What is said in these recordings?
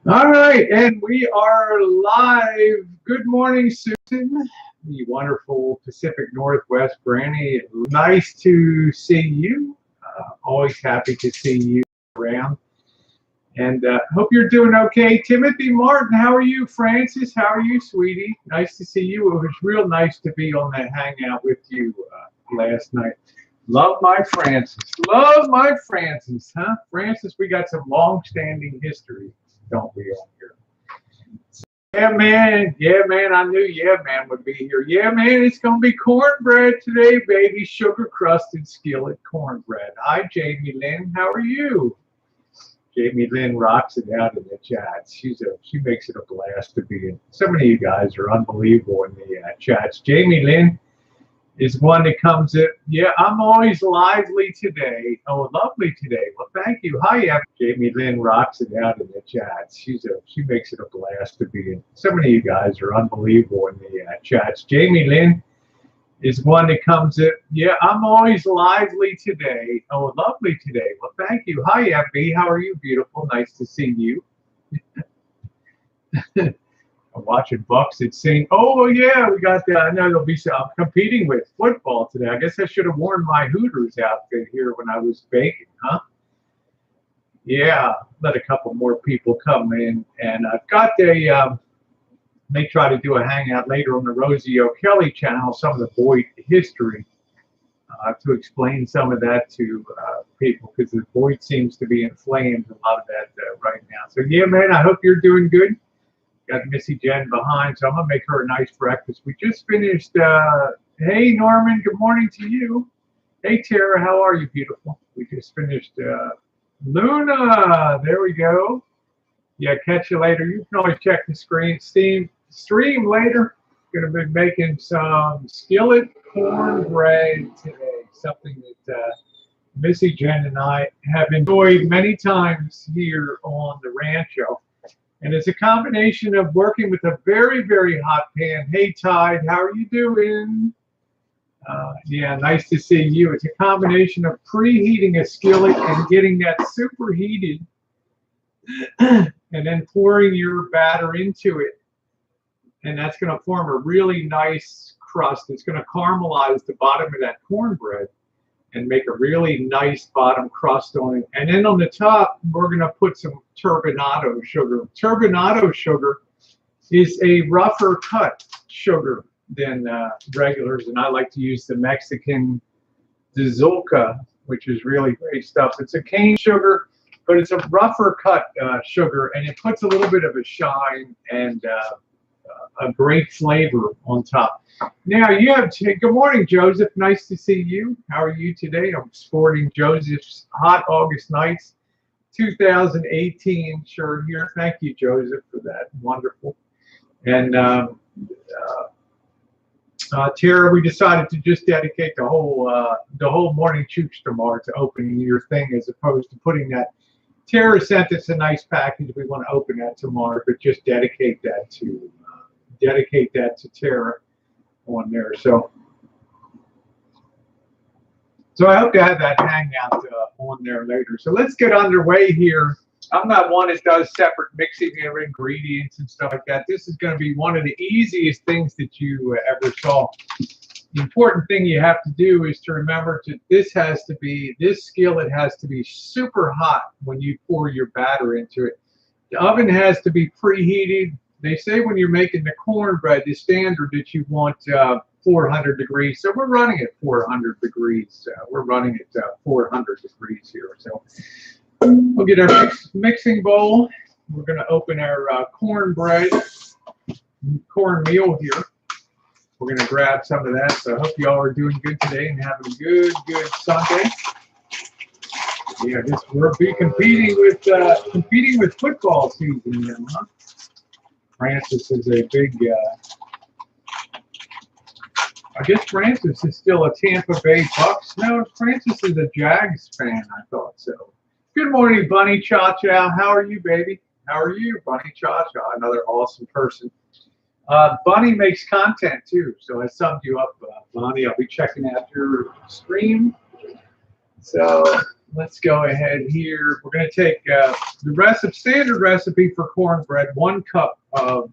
All right, and we are live. Good morning, Susan, the wonderful Pacific Northwest granny. Nice to see you. Always happy to see you around. And hope you're doing okay. Timothy Martin, how are you? Francis, how are you, sweetie? Nice to see you. It was real nice to be on that hangout with you last night. Love my Francis. Love my Francis, huh? Francis, we got some long-standing history, don't we, on here? Yeah, man. Yeah, man. I knew Yeah, man would be here. Yeah, man. It's going to be cornbread today, baby. Sugar crusted skillet cornbread. Hi, Jamie Lynn. How are you? Jamie Lynn rocks it out in the chat. She makes it a blast to be in. So many of you guys are unbelievable in the chats. Jamie Lynn is one that comes in. Yeah, I'm always lively today. Oh, lovely today. Well, thank you. Hi, Jamie Lynn rocks it out in the chat. She makes it a blast to be in. So many of you guys are unbelievable in the chats. Jamie Lynn is one that comes in. Yeah, I'm always lively today. Oh, lovely today. Well, thank you. Hi, FB. How are you, beautiful? Nice to see you. I'm watching Bucks at St. Oh, yeah, we got that. I know there'll be some competing with football today. I guess I should have worn my Hooters outfit here when I was baking, huh? Yeah, let a couple more people come in. And I've got may try to do a hangout later on the Rosie O'Kelly channel, some of the Boyd history, to explain some of that to people, because the Boyd seems to be in flames, a lot of that right now. So, yeah, man, I hope you're doing good. Got Missy Jen behind, so I'm going to make her a nice breakfast. We just finished. Hey, Norman, good morning to you. Hey, Tara, how are you, beautiful? We just finished. Luna, there we go. Yeah, catch you later. You can always check the stream later. Going to be making some skillet cornbread today, something that Missy Jen and I have enjoyed many times here on the Rancho. And it's a combination of working with a very, very hot pan. Hey, Tide, how are you doing? Yeah, nice to see you. It's a combination of preheating a skillet and getting that super heated and then pouring your batter into it. And that's going to form a really nice crust. It's going to caramelize the bottom of that cornbread and make a really nice bottom crust on it. And then on the top, we're going to put some turbinado sugar. Turbinado sugar is a rougher cut sugar than regulars, and I like to use the Mexican Dizulca, which is really great stuff. It's a cane sugar, but it's a rougher cut sugar, and it puts a little bit of a shine and a great flavor on top. Now you have. Good morning, Joseph. Nice to see you. How are you today? I'm sporting Joseph's Hot August Nights 2018 shirt here. Thank you, Joseph, for that. Wonderful. And Tara, we decided to just dedicate the whole morning chooch tomorrow to opening your thing, as opposed to putting that. Tara sent us a nice package. We want to open that tomorrow, but just dedicate that to Tara on there. So I hope to have that hangout on there later. So let's get underway here. I'm not one that does separate mixing of ingredients and stuff like that. This is going to be one of the easiest things that you ever saw. The important thing you have to do is to remember this skillet has to be super hot when you pour your batter into it. The oven has to be preheated. They say when you're making the cornbread, the standard that you want 400 degrees. So we're running at 400 degrees. We're running at 400 degrees here. So we'll get our mixing bowl. We're going to open our cornmeal here. We're going to grab some of that. So I hope you all are doing good today and having a good Sunday. Yeah, I guess we'll be competing with football season now, huh? Francis is a big. I guess Francis is still a Tampa Bay Bucks. No, Francis is a Jags fan. I thought so. Good morning, Bunny Cha Cha. How are you, baby? How are you, Bunny Cha Cha? Another awesome person. Bunny makes content too, so I subbed you up, Bunny. I'll be checking out your stream. So let's go ahead here. We're going to take the standard recipe for cornbread, 1 cup of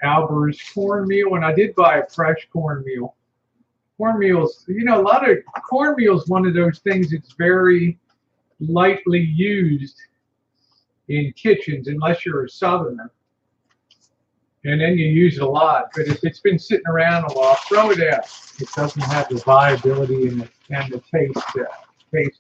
Albert's cornmeal, and I did buy a fresh cornmeal. Cornmeal's, you know, a lot of cornmeal is one of those things that's very lightly used in kitchens, unless you're a southerner, and then you use it a lot. But if it's been sitting around a while, throw it out. It doesn't have the viability and the taste to it.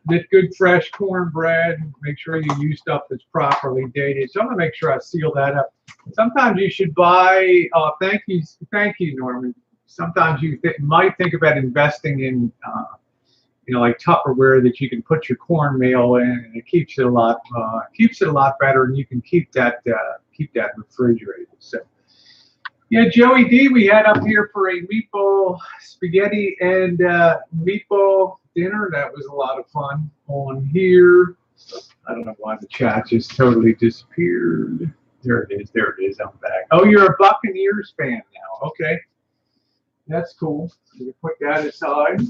This good fresh cornbread. Make sure you use stuff that's properly dated. So I'm gonna make sure I seal that up. Sometimes you should buy. Thank you, Norman. Sometimes you might think about investing in, you know, like Tupperware that you can put your cornmeal in, and it keeps it a lot better, and you can keep that refrigerated. So. Yeah, Joey D, we had up here for a meatball spaghetti and meatball dinner. That was a lot of fun on here. I don't know why the chat just totally disappeared. There it is. There it is. I'm back. Oh, you're a Buccaneers fan now. Okay. That's cool. We put that aside.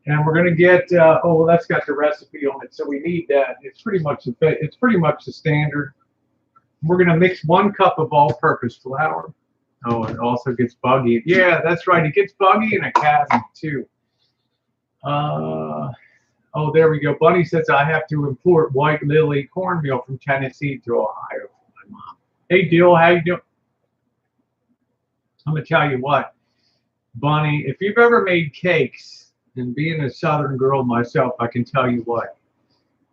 And we're going to get, oh, well, that's got the recipe on it. So we need that. It's pretty much the standard. We're going to mix 1 cup of all-purpose flour. Oh, it also gets buggy. Yeah, that's right. It gets buggy in a cabinet, too. Oh, there we go. Bunny says I have to import white lily cornmeal from Tennessee to Ohio for my mom. Hey, Dill, how you doing? I'm going to tell you what, Bunny, if you've ever made cakes, and being a Southern girl myself, I can tell you what.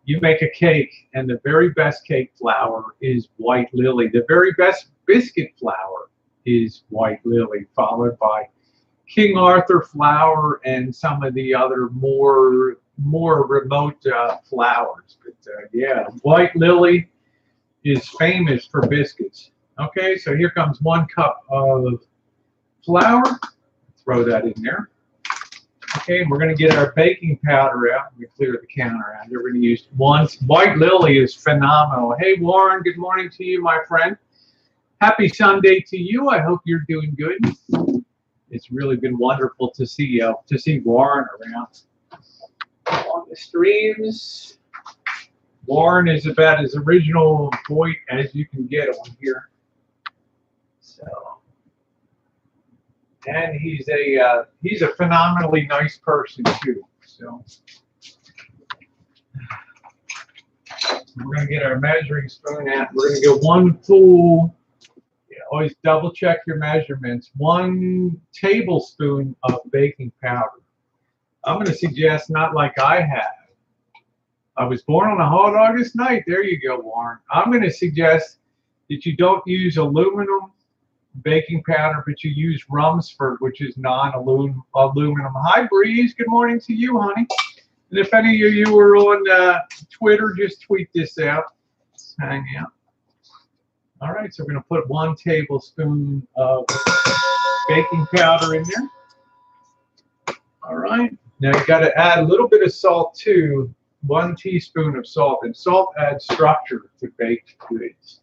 You make a cake, and the very best cake flour is white lily. The very best biscuit flour is white lily, followed by King Arthur flour and some of the other more remote flours. But yeah, white lily is famous for biscuits. Okay, so here comes 1 cup of flour. Throw that in there. Okay, and we're going to get our baking powder out. We clear the counter out. We're going to use white lily is phenomenal. Hey, Warren, good morning to you, my friend. Happy Sunday to you. I hope you're doing good. It's really been wonderful to see Warren around on the streams. Warren is about as original voice as you can get on here. So. And he's a phenomenally nice person too. So we're going to get our measuring spoon out. We're going to get 1 full. Always double check your measurements. 1 tablespoon of baking powder. I'm going to suggest not like I have. I was born on a hot August night. There you go, Warren. I'm going to suggest that you don't use aluminum baking powder, but you use Rumsford, which is non-aluminum. Hi, Breeze. Good morning to you, honey. And if any of you are on Twitter, just tweet this out. Hang out. All right, so we're going to put 1 tablespoon of baking powder in there. All right. Now you got to add a little bit of salt too. 1 teaspoon of salt, and salt adds structure to baked goods.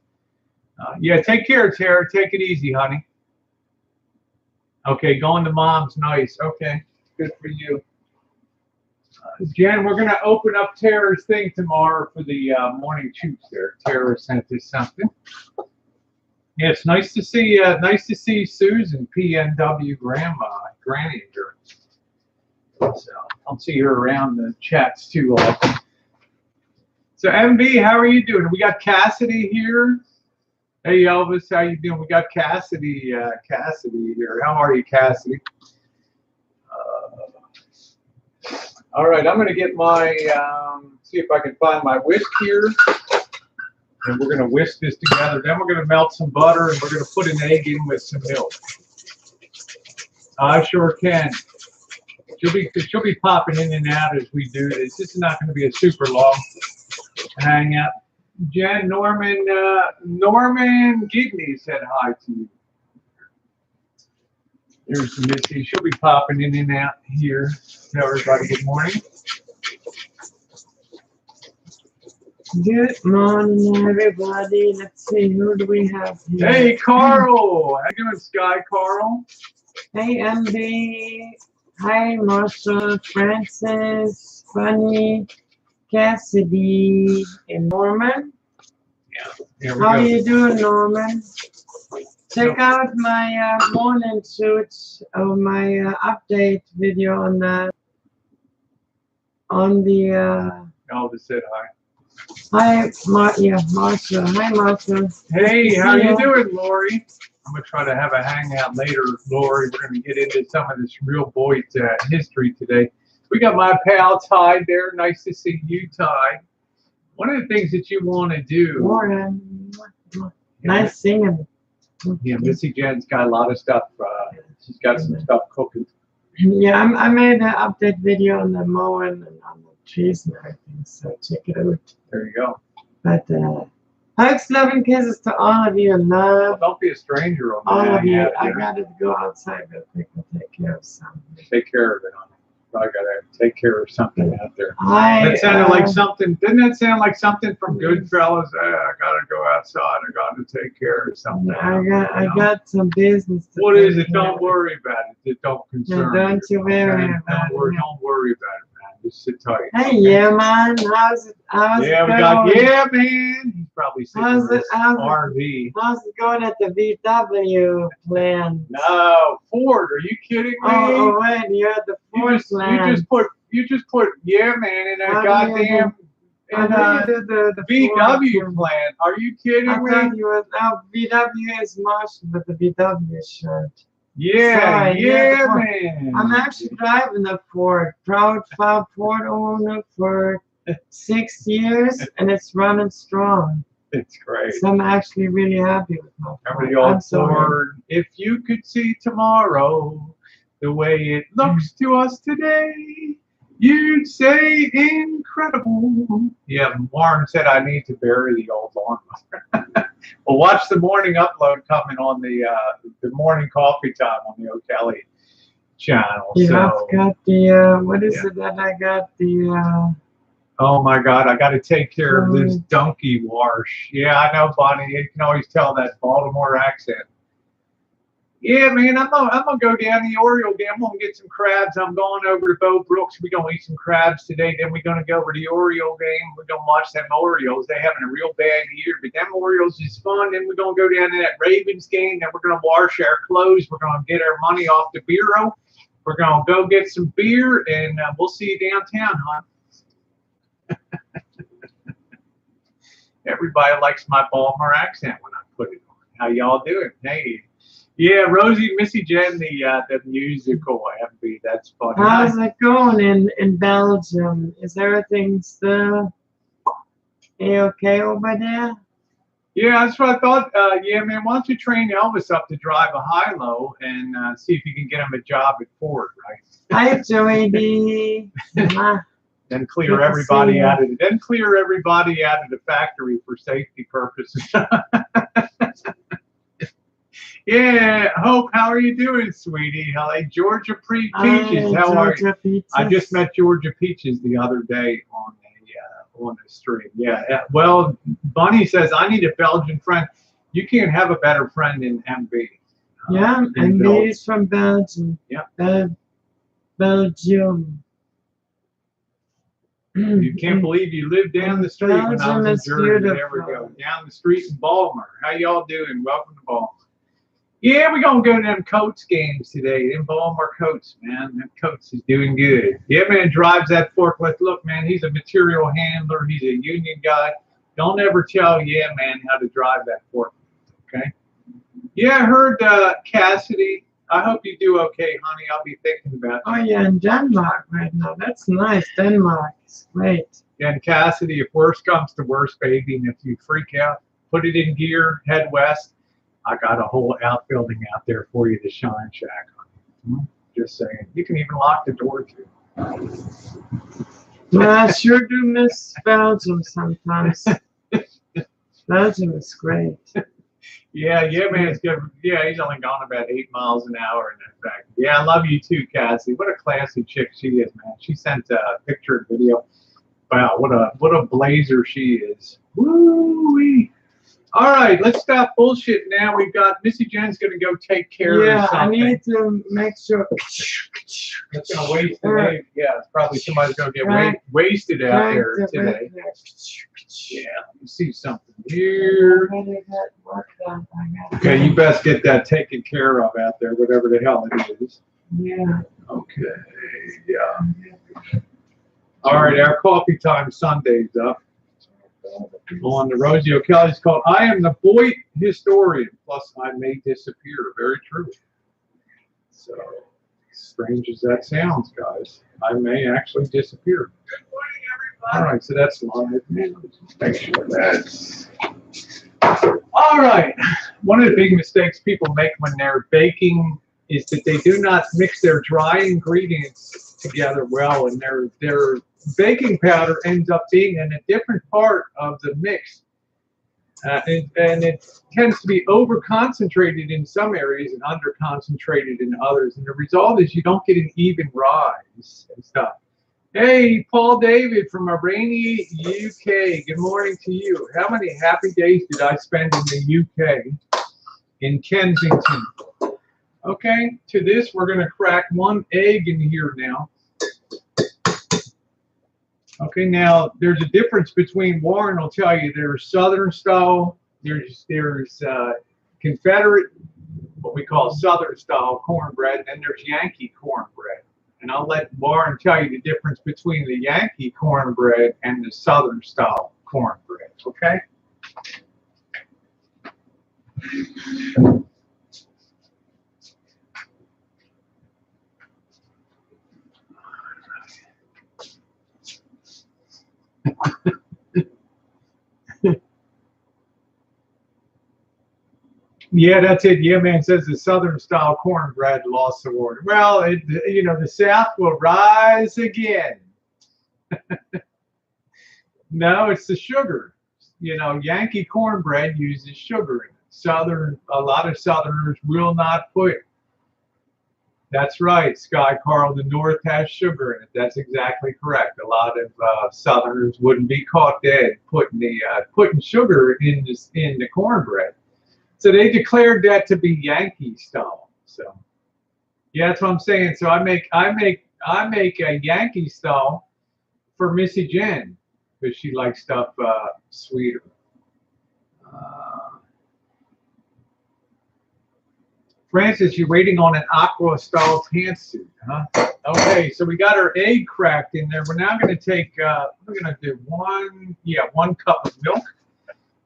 Yeah, take care, Tara. Take it easy, honey. Okay, going to mom's nice. Okay, good for you. Jen, we're going to open up Tara's thing tomorrow for the morning shoots there. Tara sent us something. Yeah, it's nice to see Susan, PNW Granny Endurance. So I'll see her around the chats too often. So MB, how are you doing? We got Cassidy here. Hey Elvis, how you doing? We got Cassidy here. How are you, Cassidy? All right, I'm going to get my, see if I can find my whisk here. And we're going to whisk this together. Then we're going to melt some butter, and we're going to put an egg in with some milk. I sure can. She'll be popping in and out as we do this. This is not going to be a super long hangout. Jen, Norman Gidney said hi to you. There's Missy. She'll be popping in and out here. Tell everybody good morning. Good morning, everybody. Let's see, who do we have here? Hey, Carl. How you doing, Sky Carl? Hey, MB. Hi, Marshall, Francis, Bunny, Cassidy, and Norman. Here we How go. you doing, Norman? Check out my morning shoots or my update video on the I'll just said hi. Hi, Marshall. Hi, Marshall. Hey, Good to how see you ya. doing, Lori? I'm gonna try to have a hangout later, Lori. We're gonna get into some of this real boy history today. We got my pal Ty there. Nice to see you, Ty. One of the things that you want to do. Morning. Nice singing. Yeah, Missy Jen's got a lot of stuff. She's got some stuff cooking. Yeah, I made an update video on the mowing and on the trees and everything, so check it out. There you go. But hugs, love, and kisses to all of you, and Well, love don't be a stranger on the all of you. hangout I here. gotta go outside, but people take care of something. Take care of it, honey. I gotta take care of something out there. Hi. That sounded like something. Didn't that sound like something from Goodfellas? I gotta go outside. I gotta take care of something. I got some business to What take is it? care Don't of. worry about it. It don't concern don't you worry okay? about it. Don't worry about it, man. Just sit tight. Hey, okay? yeah, man. How's it Yeah, we going? got. Yeah, man. He's probably sitting in How's it- this how's it- RV. How's it going at the VW plant? No, Ford. Are you kidding me? Oh, wait, you're at the Ford plant. You just put yeah, man, in a How do goddamn I in know a you did the VW Ford. plant. Are you kidding I me? thought you were VW is Marshall, but the VW shirt. Yeah, Sorry, yeah, Ford. man. I'm actually driving the Ford, proud Ford owner for 6 years, and it's running strong. It's great. So I'm actually really happy with my Remember Ford. the old I'm sorry. Ford? If you could see tomorrow the way it looks to us today, you'd say incredible. Yeah, Warren said I need to bury the old lawnmower. Well, watch the morning upload coming on the morning coffee time on the O'Kelly channel. You so, have got the, what is yeah. it that I got? The, Oh my God, I got to take care of this Mm. donkey wash. Yeah, I know, Bonnie. You can always tell that Baltimore accent. Yeah, man, I'm gonna go down to the Oriole game. I'm gonna get some crabs. I'm going over to Bo Brooks. We're gonna eat some crabs today. Then we're gonna go over to the Oriole game. We're gonna watch them Orioles. They're having a real bad year, but them Orioles is fun. Then we're gonna go down to that Ravens game. Then we're gonna wash our clothes. We're gonna get our money off the bureau. We're gonna go get some beer, and we'll see you downtown, hon. Everybody likes my Baltimore accent when I put it on. How y'all doing? Hey. Yeah, Rosie, Missy Jen, the musical MV. That's funny. how's it going in Belgium? Is everything still okay over there? Yeah, that's what I thought. Yeah, man, why don't you train Elvis up to drive a high-low and see if you can get him a job at Ford, right? Hi, Joey D. Then Good clear to everybody see you. out of it. Then clear everybody out of the factory for safety purposes. Yeah, Hope, how are you doing, sweetie? Hi, Georgia Peaches. How are you? I just met Georgia Peaches the other day on the stream. Yeah. Well, Bunny says I need a Belgian friend. You can't have a better friend than MB. Yeah, and he's from Belgium. Yeah. Belgium. You can't believe you lived down the street when I Belgium was is in Jersey. There we beautiful. go. Down the street in Baltimore. How y'all doing? Welcome to Baltimore. Yeah, we're going to go to them Coats games today. Them Baltimore Coats, man. Them Coats is doing good. Yeah, man, drives that forklift. Look, man, he's a material handler. He's a union guy. Don't ever tell, yeah, man, how to drive that forklift, okay? Yeah, I heard Cassidy. I hope you do okay, honey. I'll be thinking about you. Oh, yeah, in Denmark right now. That's nice. Denmark is great. Yeah, and Cassidy, if worst comes to worst, baby, and if you freak out, put it in gear, head west. I got a whole outbuilding out there for you, the Shine Shack. Just saying. You can even lock the door too. Well, I sure do miss Belgium sometimes. Belgium is great. Yeah, man, it's good. Yeah, he's only gone about 8 miles an hour in that fact. Yeah, I love you too, Cassie. What a classy chick she is, man. She sent a picture and video. Wow, what a blazer she is. Woo-wee. All right, let's stop bullshit now. We've got Missy Jen's going to go take care of something. I need to make sure. That's going to waste the day. Yeah, it's probably somebody's going to get wasted out there today. Yeah, let me see something here. Okay, you best get that taken care of out there, whatever the hell it is. Yeah. Okay, yeah. All right, our coffee time Sunday's up. On the Rosie O'Kelly's called I Am the Boy Historian, plus I May Disappear. Very true. So, strange as that sounds, guys, I may actually disappear. Good morning, everybody. All right, so that's live. Make sure that's. All right. One of the big mistakes people make when they're baking is that they do not mix their dry ingredients together well, and their baking powder ends up being in a different part of the mix, and it tends to be over concentrated in some areas and under concentrated in others, and the result is you don't get an even rise and stuff. Hey, Paul David from Rainy, UK. Good morning to you. How many happy days did I spend in the UK in Kensington? Okay, to this we're going to crack one egg in here now. Okay, now there's a difference between, Warren will tell you, there's Southern style, there's Confederate, what we call Southern style cornbread, and then there's Yankee cornbread. And I'll let Warren tell you the difference between the Yankee cornbread and the Southern style cornbread, okay? Yeah, that's it. Yeah, man says the Southern style cornbread lost the war. Well, the South will rise again. No, it's the sugar. Yankee cornbread uses sugar in it. A lot of Southerners will not put. That's right, Sky Carl. The North has sugar in it. That's exactly correct. A lot of Southerners wouldn't be caught dead putting sugar in the cornbread. So they declared that to be Yankee style. So yeah, that's what I'm saying. So I make a Yankee style for Missy Jen because she likes stuff sweeter. Francis, you're waiting on an aqua style pantsuit, huh? Okay, so we got our egg cracked in there. We're now going to take, we're going to do one cup of milk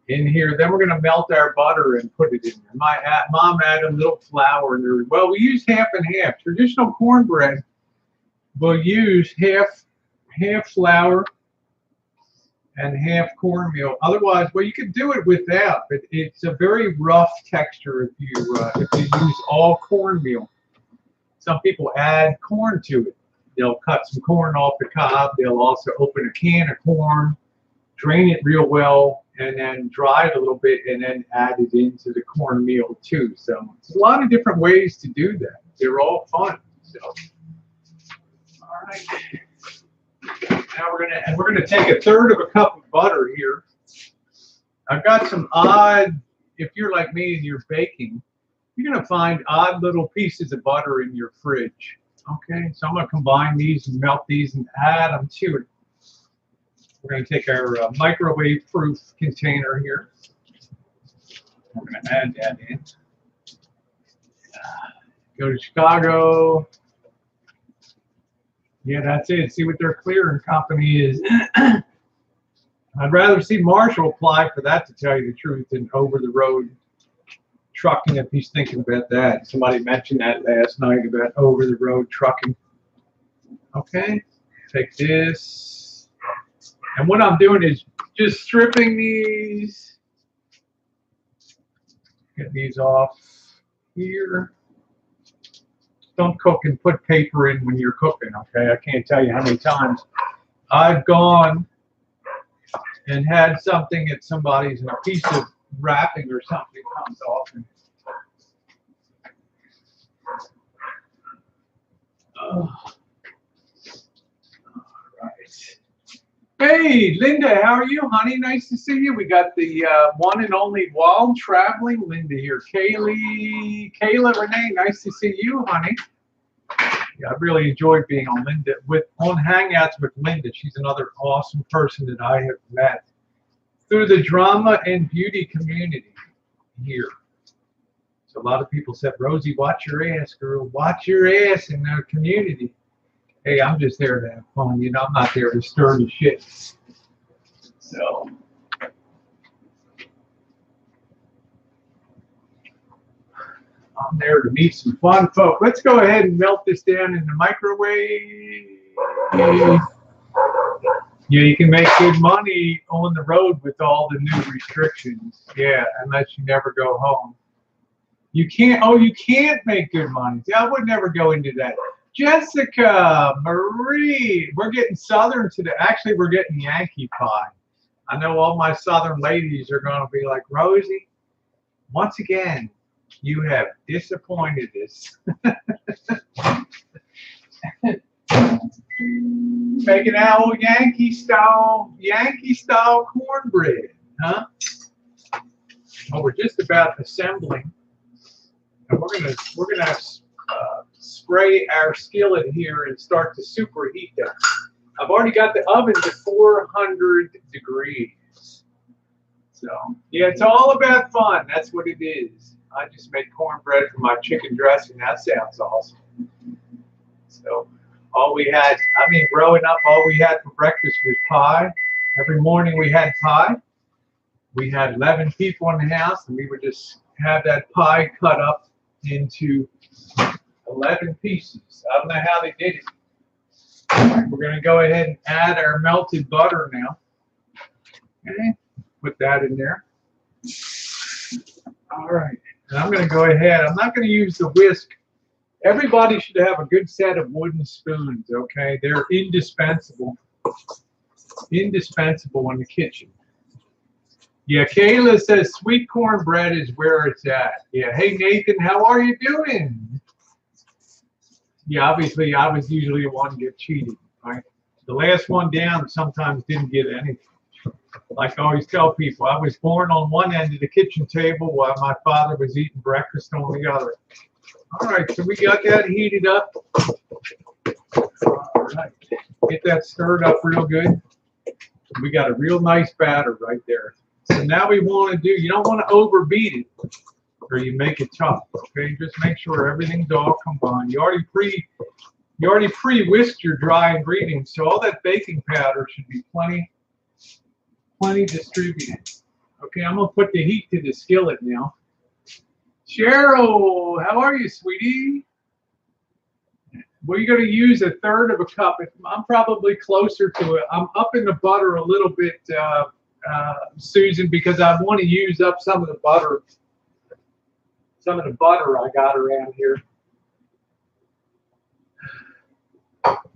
in here. Then we're going to melt our butter and put it in there. My mom added a little flour in there. Well, we use half and half. Traditional cornbread will use half flour and half cornmeal. Otherwise, well, you could do it without, but it's a very rough texture if you use all cornmeal. Some people add corn to it. They'll cut some corn off the cob. They'll also open a can of corn, drain it real well, and then dry it a little bit, and then add it into the cornmeal too. So there's a lot of different ways to do that. They're all fun. So, all right. Now we're gonna take a third of a cup of butter here. I've got some odd. If you're like me and you're baking, you're gonna find odd little pieces of butter in your fridge. Okay, so I'm gonna combine these and melt these and add them to it. We're going to take our microwave-proof container here. We're going to add that in. Go to Chicago. Yeah, that's it. See what their clearing company is. I'd rather see Marshall apply for that, to tell you the truth, than over-the-road trucking, if he's thinking about that. Somebody mentioned that last night about over-the-road trucking. Okay, take this. And what I'm doing is just stripping these. Get these off here. Don't cook and put paper in when you're cooking, okay? I can't tell you how many times I've gone and had something at somebody's and a piece of wrapping or something comes off. And, all right. Hey, Linda, how are you, honey? Nice to see you. We got the one and only while traveling Linda here. Kayla Renee, nice to see you, honey. Yeah, I really enjoyed being on Hangouts with Linda. She's another awesome person that I have met through the drama and beauty community here. So a lot of people said, Rosie, watch your ass, girl. Watch your ass in our community. Hey, I'm just there to have fun. You know, I'm not there to stir the shit. So, I'm there to meet some fun folk. Let's go ahead and melt this down in the microwave. Yeah, you can make good money on the road with all the new restrictions. Yeah, unless you never go home. You can't, oh, you can't make good money. Yeah, I would never go into that. Jessica, Marie, we're getting Southern today. Actually, we're getting Yankee pie. I know all my Southern ladies are going to be like, Rosie, once again, you have disappointed us. Making our old Yankee style cornbread, huh? Well, we're just about assembling, and we're gonna spray our skillet here and start to superheat that. I've already got the oven to 400 degrees. So yeah, it's all about fun. That's what it is. I just made cornbread for my chicken dressing. That sounds awesome. So all we had, I mean, growing up, all we had for breakfast was pie. Every morning we had pie. We had 11 people in the house, and we would just have that pie cut up into 11 pieces. I don't know how they did it. All right, we're going to go ahead and add our melted butter now. Okay, put that in there. All right, and I'm going to go ahead. I'm not going to use the whisk. Everybody should have a good set of wooden spoons, okay? They're indispensable. Indispensable in the kitchen. Yeah, Kayla says sweet cornbread is where it's at. Yeah, hey Nathan, how are you doing? Yeah, obviously I was usually the one to get cheated, right? The last one down sometimes didn't get anything. Like I always tell people, I was born on one end of the kitchen table while my father was eating breakfast on the other. All right, so we got that heated up. All right, get that stirred up real good. We got a real nice batter right there. So now we want to do, you don't want to overbeat it or you make it tough, okay? Just make sure everything's all combined. You already pre-whisked your dry ingredients, so all that baking powder should be plenty distributed. Okay, I'm going to put the heat to the skillet now. Cheryl, how are you, sweetie? We're going to use 1/3 of a cup. I'm probably closer to it. I'm up in the butter a little bit, Susan, because I want to use up some of the butter I got around here.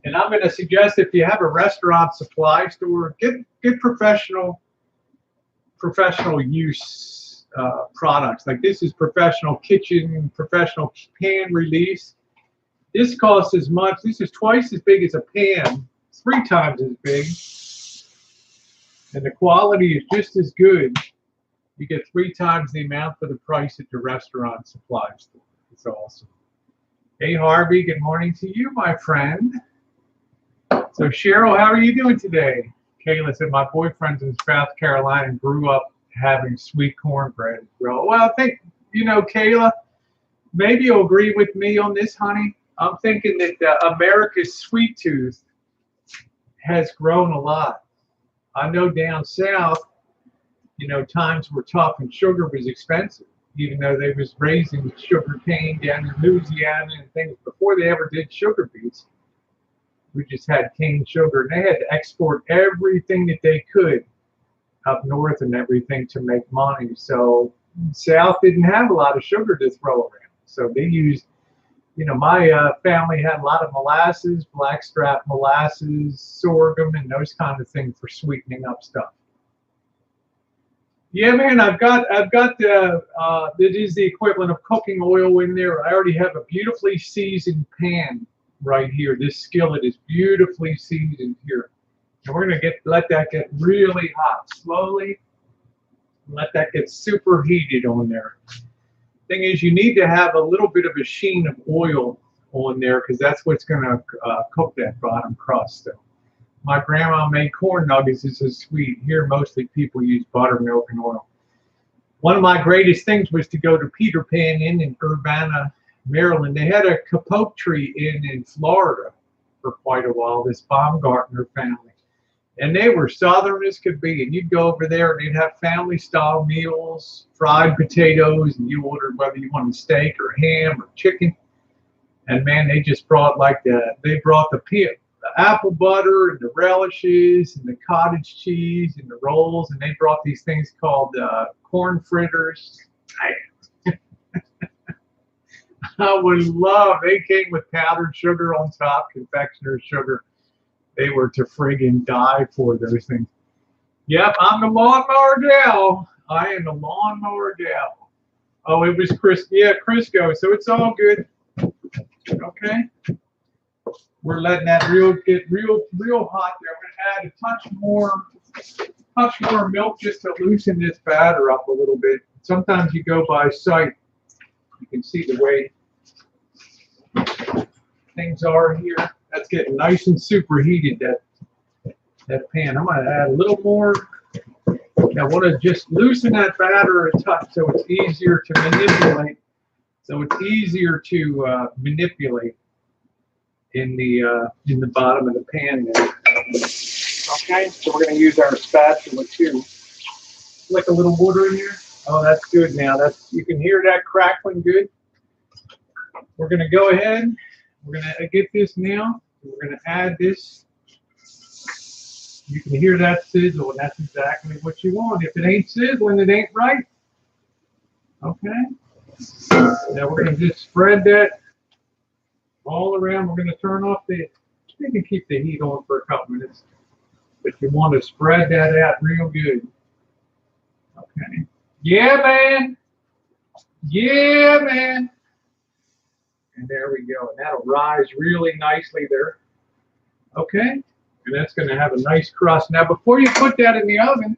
And I'm going to suggest if you have a restaurant supply store, get professional use products. Like this is professional kitchen, professional pan release. This costs as much. This is twice as big as a pan, 3 times as big. And the quality is just as good. You get 3 times the amount for the price at your restaurant supply store. It's awesome. Hey, Harvey, good morning to you, my friend. So, Cheryl, how are you doing today? Kayla said, my boyfriend's in South Carolina and grew up having sweet cornbread. Well, I think, you know, Kayla, maybe you'll agree with me on this, honey. I'm thinking that America's sweet tooth has grown a lot. I know down south, you know, times were tough and sugar was expensive, even though they was raising sugar cane down in Louisiana and things before they ever did sugar beets. We just had cane sugar, and they had to export everything that they could up north and everything to make money. So South didn't have a lot of sugar to throw around. So they used, you know, my family had a lot of molasses, blackstrap molasses, sorghum, and those kind of things for sweetening up stuff. Yeah, man, I've got it is the equivalent of cooking oil in there. I already have a beautifully seasoned pan right here. This skillet is beautifully seasoned here. And we're going to let that get really hot slowly. Let that get super heated on there. Thing is, you need to have a little bit of a sheen of oil on there because that's what's going to cook that bottom crust. So my grandma made corn nuggets. It's so sweet. Here, mostly people use buttermilk and oil. One of my greatest things was to go to Peter Pan Inn in Urbana, Maryland. They had a capote tree in Florida for quite a while, this Baumgartner family. And they were southern as could be. And you'd go over there and they'd have family style meals, fried potatoes, and you ordered whether you wanted steak or ham or chicken. And man, they just brought they brought the apple butter and the relishes and the cottage cheese and the rolls. And they brought these things called corn fritters. I would love, they came with powdered sugar on top, confectioner's sugar. They were to friggin' die for those things. Yep, I'm the lawnmower gal. I am the lawnmower gal. Oh, it was Crisco, so it's all good. Okay. We're letting that get real hot there. I'm gonna add a touch more milk just to loosen this batter up a little bit. Sometimes you go by sight. You can see the way things are here. That's getting nice and super heated, that pan. I'm going to add a little more. I want to just loosen that batter a touch so it's easier to manipulate. In the bottom of the pan there. Okay, so we're going to use our spatula too. Flick a little water in here. Oh, that's good now. You can hear that crackling good. We're going to go ahead. We're going to get this now. We're going to add this. You can hear that sizzle, and that's exactly what you want. If it ain't sizzling, it ain't right. Okay. Now we're going to just spread that all around. We're going to turn off you can keep the heat on for a couple minutes, but you want to spread that out real good. Okay. Yeah, man. Yeah, man. And there we go. And that'll rise really nicely there. Okay. And that's going to have a nice crust. Now, before you put that in the oven,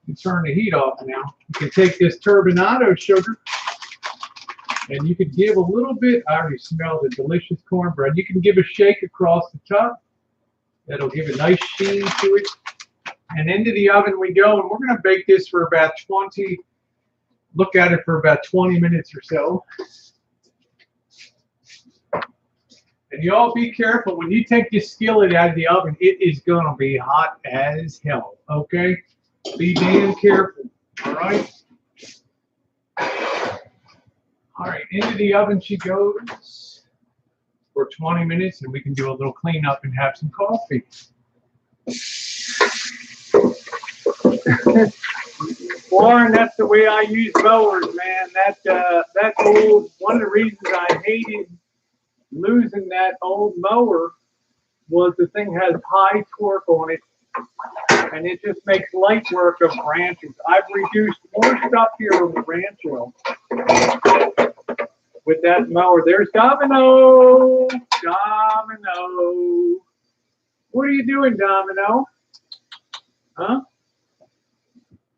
you turn the heat off now. You can take this turbinado sugar and you could give a little bit. I already smell the delicious cornbread. You can give a shake across the top. That'll give a nice sheen to it. And into the oven we go. And we're going to bake this for about 20 minutes or so. And you all be careful when you take this skillet out of the oven, it is going to be hot as hell, okay? Be damn careful, all right? All right, into the oven she goes for 20 minutes, and we can do a little cleanup and have some coffee. Warren, that's the way I use mowers, man. That old, one of the reasons I hated losing that old mower was the thing has high torque on it, and it just makes light work of Ranchos. I've reduced more stuff here on the Rancho with that mower. There's Domino. Domino. What are you doing, Domino? Huh?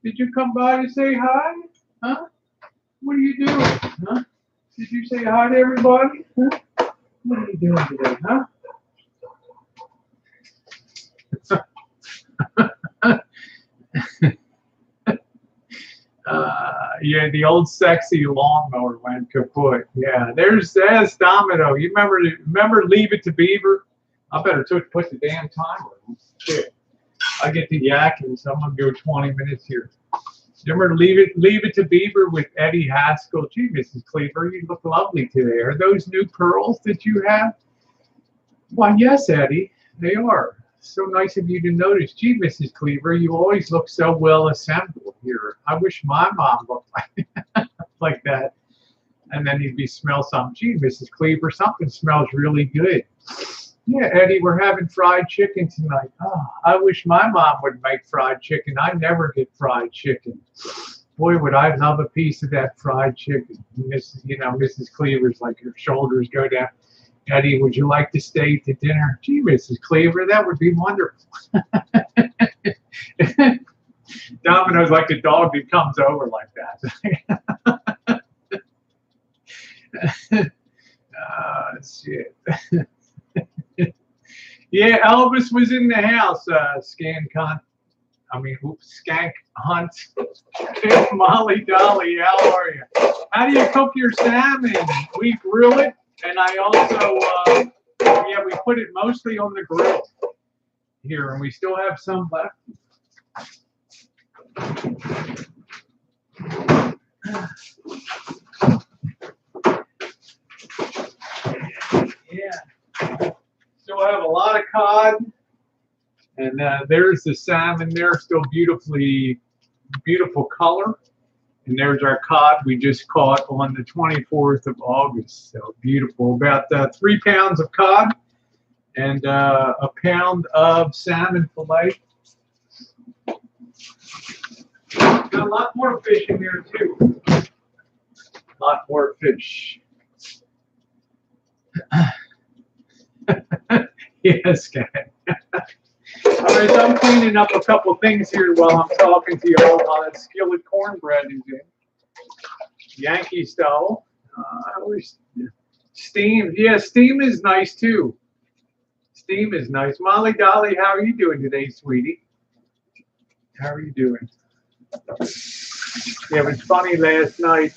Did you come by to say hi? Huh? What are you doing? Huh? Did you say hi to everybody? Huh? What are you doing today, huh? Yeah, the old sexy lawnmower went kaput. Yeah, there's Domino. You remember Leave It to Beaver? I better put the damn timer on. Shit. I get the yakking, so I'm gonna go 20 minutes here. Remember Leave It to Beaver with Eddie Haskell? Gee, Mrs. Cleaver, you look lovely today. Are those new pearls that you have? Why, yes, Eddie, they are. So nice of you to notice. Gee, Mrs. Cleaver, you always look so well assembled here. I wish my mom looked like that. And then he'd be smell something. Gee, Mrs. Cleaver, something smells really good. Yeah, Eddie, we're having fried chicken tonight. Oh, I wish my mom would make fried chicken. I never get fried chicken. Boy, would I love a piece of that fried chicken. Mrs. Cleaver's like her shoulders go down. Eddie, would you like to stay to dinner? Gee, Mrs. Cleaver, that would be wonderful. Domino's like a dog that comes over like that. Shit. Yeah, Elvis was in the house, Skank Hunt. Molly Dolly, how are you? How do you cook your salmon? We grill it, and I also, we put it mostly on the grill here, and we still have some left. Yeah. Still have a lot of cod, and there's the salmon there, still beautiful color. And there's our cod we just caught on the 24th of August. So beautiful. About 3 pounds of cod and a pound of salmon fillet. Got a lot more fish in there too. A lot more fish. Yes, guy. All right, so I'm cleaning up a couple things here while I'm talking to you all while that Skillet cornbread is in. Yankee style. Steam. Yeah, steam is nice too. Steam is nice. Molly Dolly, how are you doing today, sweetie? How are you doing? Yeah, it was funny last night.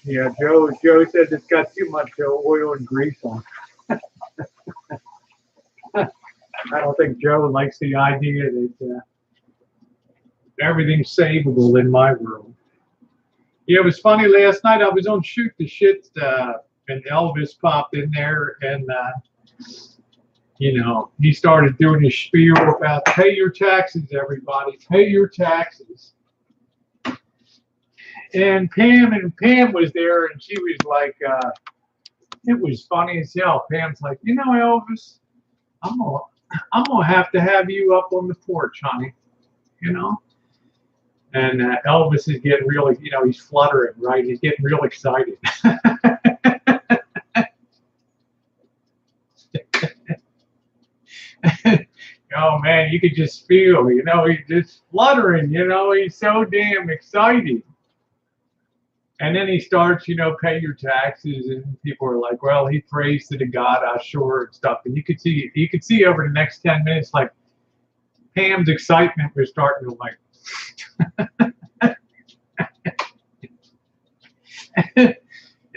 Yeah, Joe said it's got too much oil and grease on. I don't think Joe likes the idea that everything's savable in my world. Yeah, it was funny last night. I was on Shoot the Shit, and Elvis popped in there, and he started doing his spiel about pay your taxes, everybody, pay your taxes. And Pam was there, and she was like, it was funny as hell. Pam's like, Elvis, I'm gonna have to have you up on the porch, honey. And Elvis is getting really, he's fluttering, right? He's getting real excited. Oh man, you could just feel, he's just fluttering, he's so damn excited. And then he starts, pay your taxes, and people are like, well, he prays to the God, I sure, and stuff. And you could see over the next 10 minutes, like Pam's excitement was starting to like.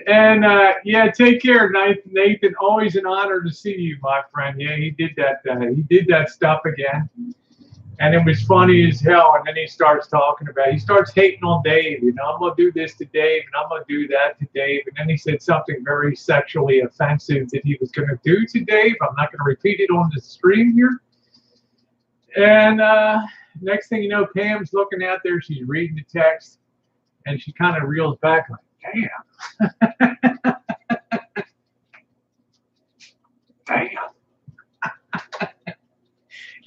And yeah, take care, Nathan. Always an honor to see you, my friend. Yeah, he did that. He did that stuff again, and it was funny as hell. And then he starts talking about. He starts hating on Dave. I'm gonna do this to Dave, and I'm gonna do that to Dave. And then he said something very sexually offensive that he was gonna do to Dave. I'm not gonna repeat it on the stream here. And next thing you know, Pam's looking out there. She's reading the text, and she kind of reels back like, damn.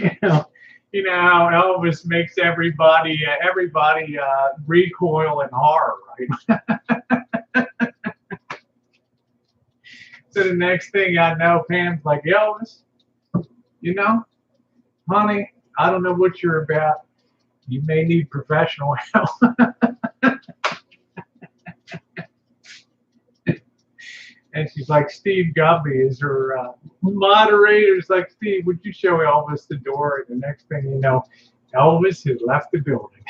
Damn. You know how Elvis makes everybody recoil in horror, right? So the next thing I know, Pam's like, Elvis, honey, I don't know what you're about. You may need professional help. And she's like, Steve Gubby is her moderator. It's like, Steve, would you show Elvis the door? And the next thing you know, Elvis has left the building.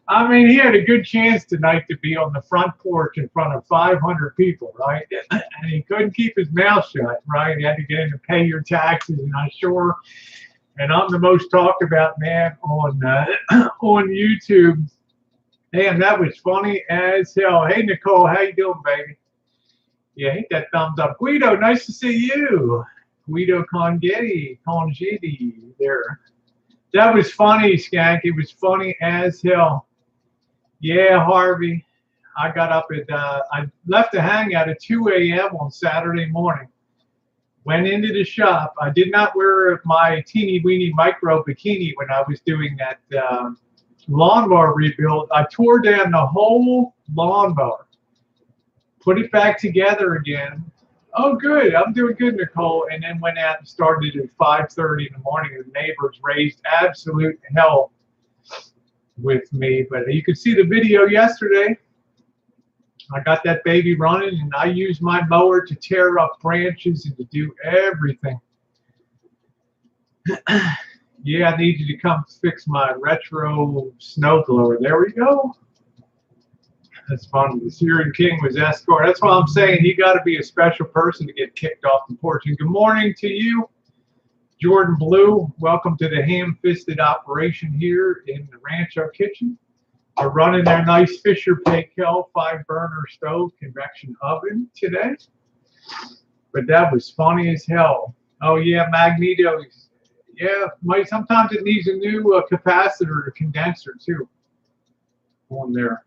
I mean, he had a good chance tonight to be on the front porch in front of 500 people, right? And he couldn't keep his mouth shut, right? He had to get in to pay your taxes, and I'm sure. And I'm the most talked about man on YouTube. Damn, that was funny as hell. Hey, Nicole, how you doing, baby? Yeah, hit that thumbs up. Guido, nice to see you. Guido Congetti there. That was funny, Skank. It was funny as hell. Yeah, Harvey. I got up at, I left the hangout at 2 a.m. on Saturday morning. Went into the shop. I did not wear my teeny weeny micro bikini when I was doing that lawnmower rebuild. I tore down the whole lawnmower, put it back together again. Oh, good. I'm doing good, Nicole. And then went out and started at 5:30 in the morning. The neighbors raised absolute hell with me. But you could see the video yesterday. I got that baby running, and I used my mower to tear up branches and to do everything. Yeah, I need you to come fix my retro snowblower. There we go. That's funny. The Syrian king was escorted. That's why I'm saying you got to be a special person to get kicked off the porch. And good morning to you, Jordan Blue. Welcome to the ham-fisted operation here in the Rancho kitchen. We're running their nice Fisher Paykel 5-burner stove convection oven today. But that was funny as hell. Oh yeah, Magneto. Yeah, sometimes it needs a new capacitor or condenser too on there.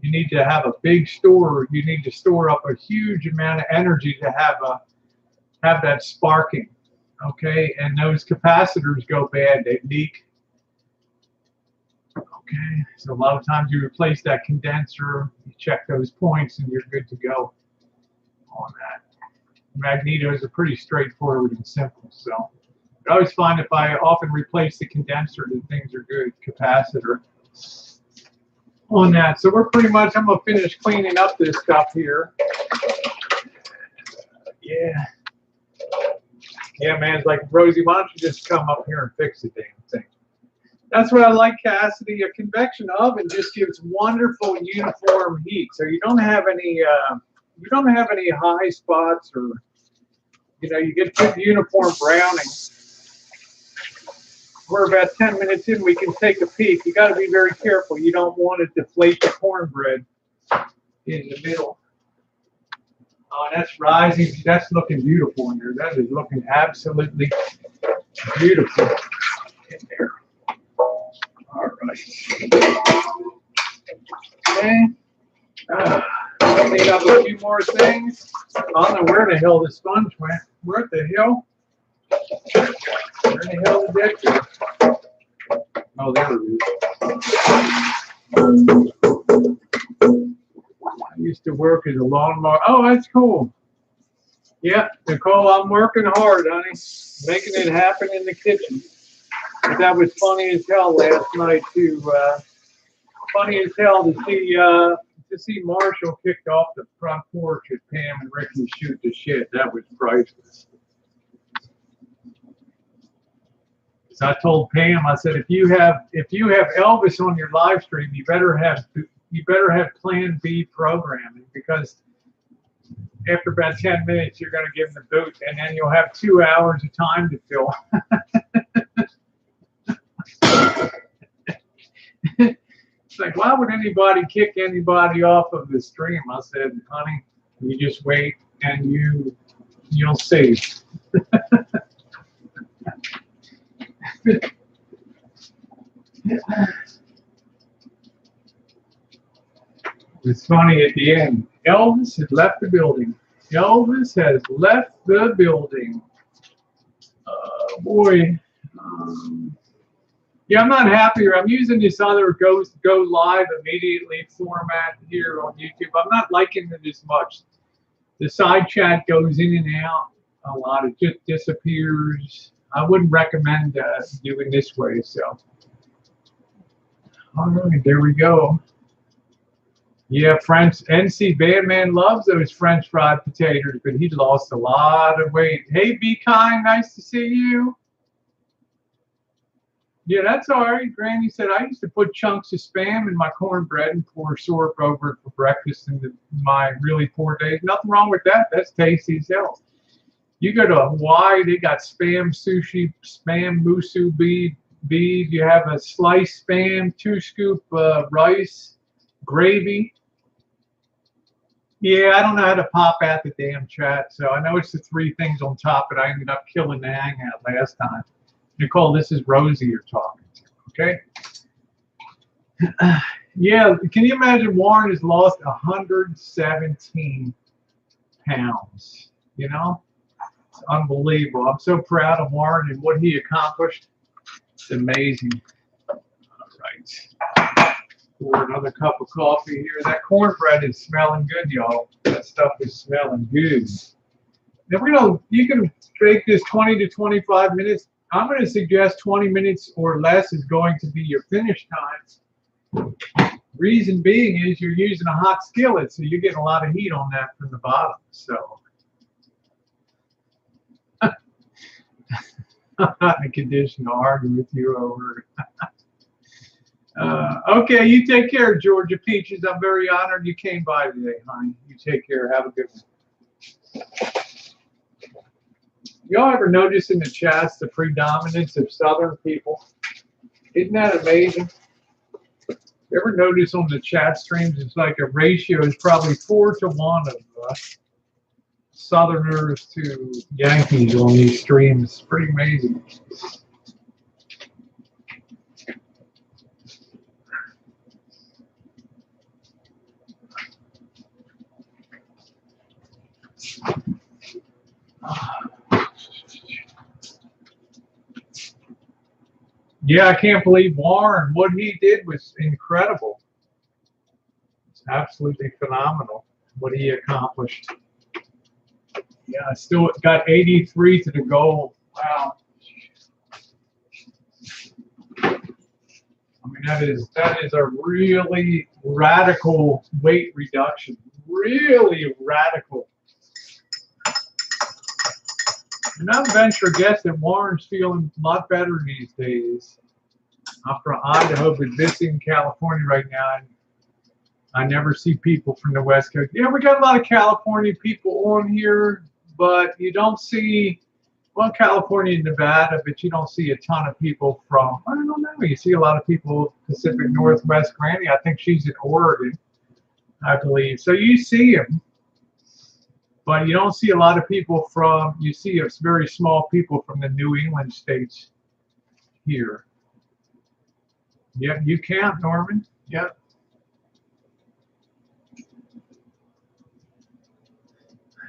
You need to have a big store. You need to store up a huge amount of energy to have that sparking. Okay, and those capacitors go bad. They leak. Okay, so a lot of times you replace that condenser, you check those points, and you're good to go on that. Magnetos are pretty straightforward and simple. So I always find if I often replace the condenser, then things are good. Capacitor on that. So we're pretty much, I'm going to finish cleaning up this stuff here. Yeah. Yeah, man, it's like, Rosie, why don't you just come up here and fix the damn thing? That's what I like, Cassidy. A convection oven just gives wonderful uniform heat. So you don't have any high spots, or you get good uniform browning. We're about 10 minutes in. We can take a peek. You got to be very careful. You don't want to deflate the cornbread in the middle. Oh, that's rising. That's looking beautiful in there. That is looking absolutely beautiful in there. All right. Okay. Clean up a few more things. I don't know where the hell the sponge went. Where the hell? Where the hell did that go? Oh, there it is. I used to work as a lawnmower. Oh, that's cool. Yeah, Nicole, I'm working hard, honey. Making it happen in the kitchen. But that was funny as hell last night, too. Funny as hell to see Marshall kicked off the front porch at Pam and Ricky shoot the shit. That was priceless. So I told Pam, I said, if you have Elvis on your live stream, you better have Plan B programming, because after about 10 minutes you're going to give him the boot, and then you'll have 2 hours of time to fill. It's like, why would anybody kick anybody off of the stream? I said, honey, you just wait and you'll see. It's funny at the end. Elvis has left the building. Elvis has left the building. Boy. Yeah, I'm not happy. I'm using this other go live immediately format here on YouTube. I'm not liking it as much. The side chat goes in and out a lot. It just disappears. I wouldn't recommend doing this way. So, all right, there we go. Yeah, French NC Bandman loves those French fried potatoes, but he lost a lot of weight. Hey, Be Kind, nice to see you. Yeah, that's all right. Granny said I used to put chunks of Spam in my cornbread and pour syrup over it for breakfast in my really poor days. Nothing wrong with that. That's tasty as hell. You go to Hawaii, they got Spam sushi, Spam musu bead. You have a sliced Spam, 2-scoop rice, gravy. Yeah, I don't know how to pop at the damn chat, so I know it's the 3 things on top, but I ended up killing the hangout last time. Nicole, this is Rosie you're talking to, okay? Yeah, can you imagine Warren has lost 117 pounds, you know? It's unbelievable. I'm so proud of Warren and what he accomplished. It's amazing. All right. Pour another cup of coffee here. That cornbread is smelling good, y'all. That stuff is smelling good. Now you can bake this 20 to 25 minutes. I'm going to suggest 20 minutes or less is going to be your finish time. Reason being is you're using a hot skillet, so you're getting a lot of heat on that from the bottom. So I'm not in a condition to argue with you over it. Okay, you take care, Georgia Peaches. I'm very honored you came by today, honey. You take care. Have a good one. Y'all ever notice in the chats the predominance of Southern people? Isn't that amazing? You ever notice on the chat streams, it's like a ratio is probably 4 to 1 of Southerners to Yankees on these streams. It's pretty amazing. Yeah, I can't believe Warren. What he did was incredible. It's absolutely phenomenal what he accomplished. Yeah, still got 83 to the goal. Wow. I mean, that is a really radical weight reduction. Really radical. And I'm venture guess that Warren's feeling a lot better these days. I'm from Idaho, but visiting California right now. And I never see people from the West Coast. Yeah, we got a lot of California people on here, but you don't see, well, California and Nevada, but you don't see a ton of people from, I don't know, you see a lot of people Pacific Northwest. Granny, I think she's in Oregon, I believe. So you see them. But you don't see a lot of people from, you see a very small people from the New England states here. Yep, you count, Norman. Yep.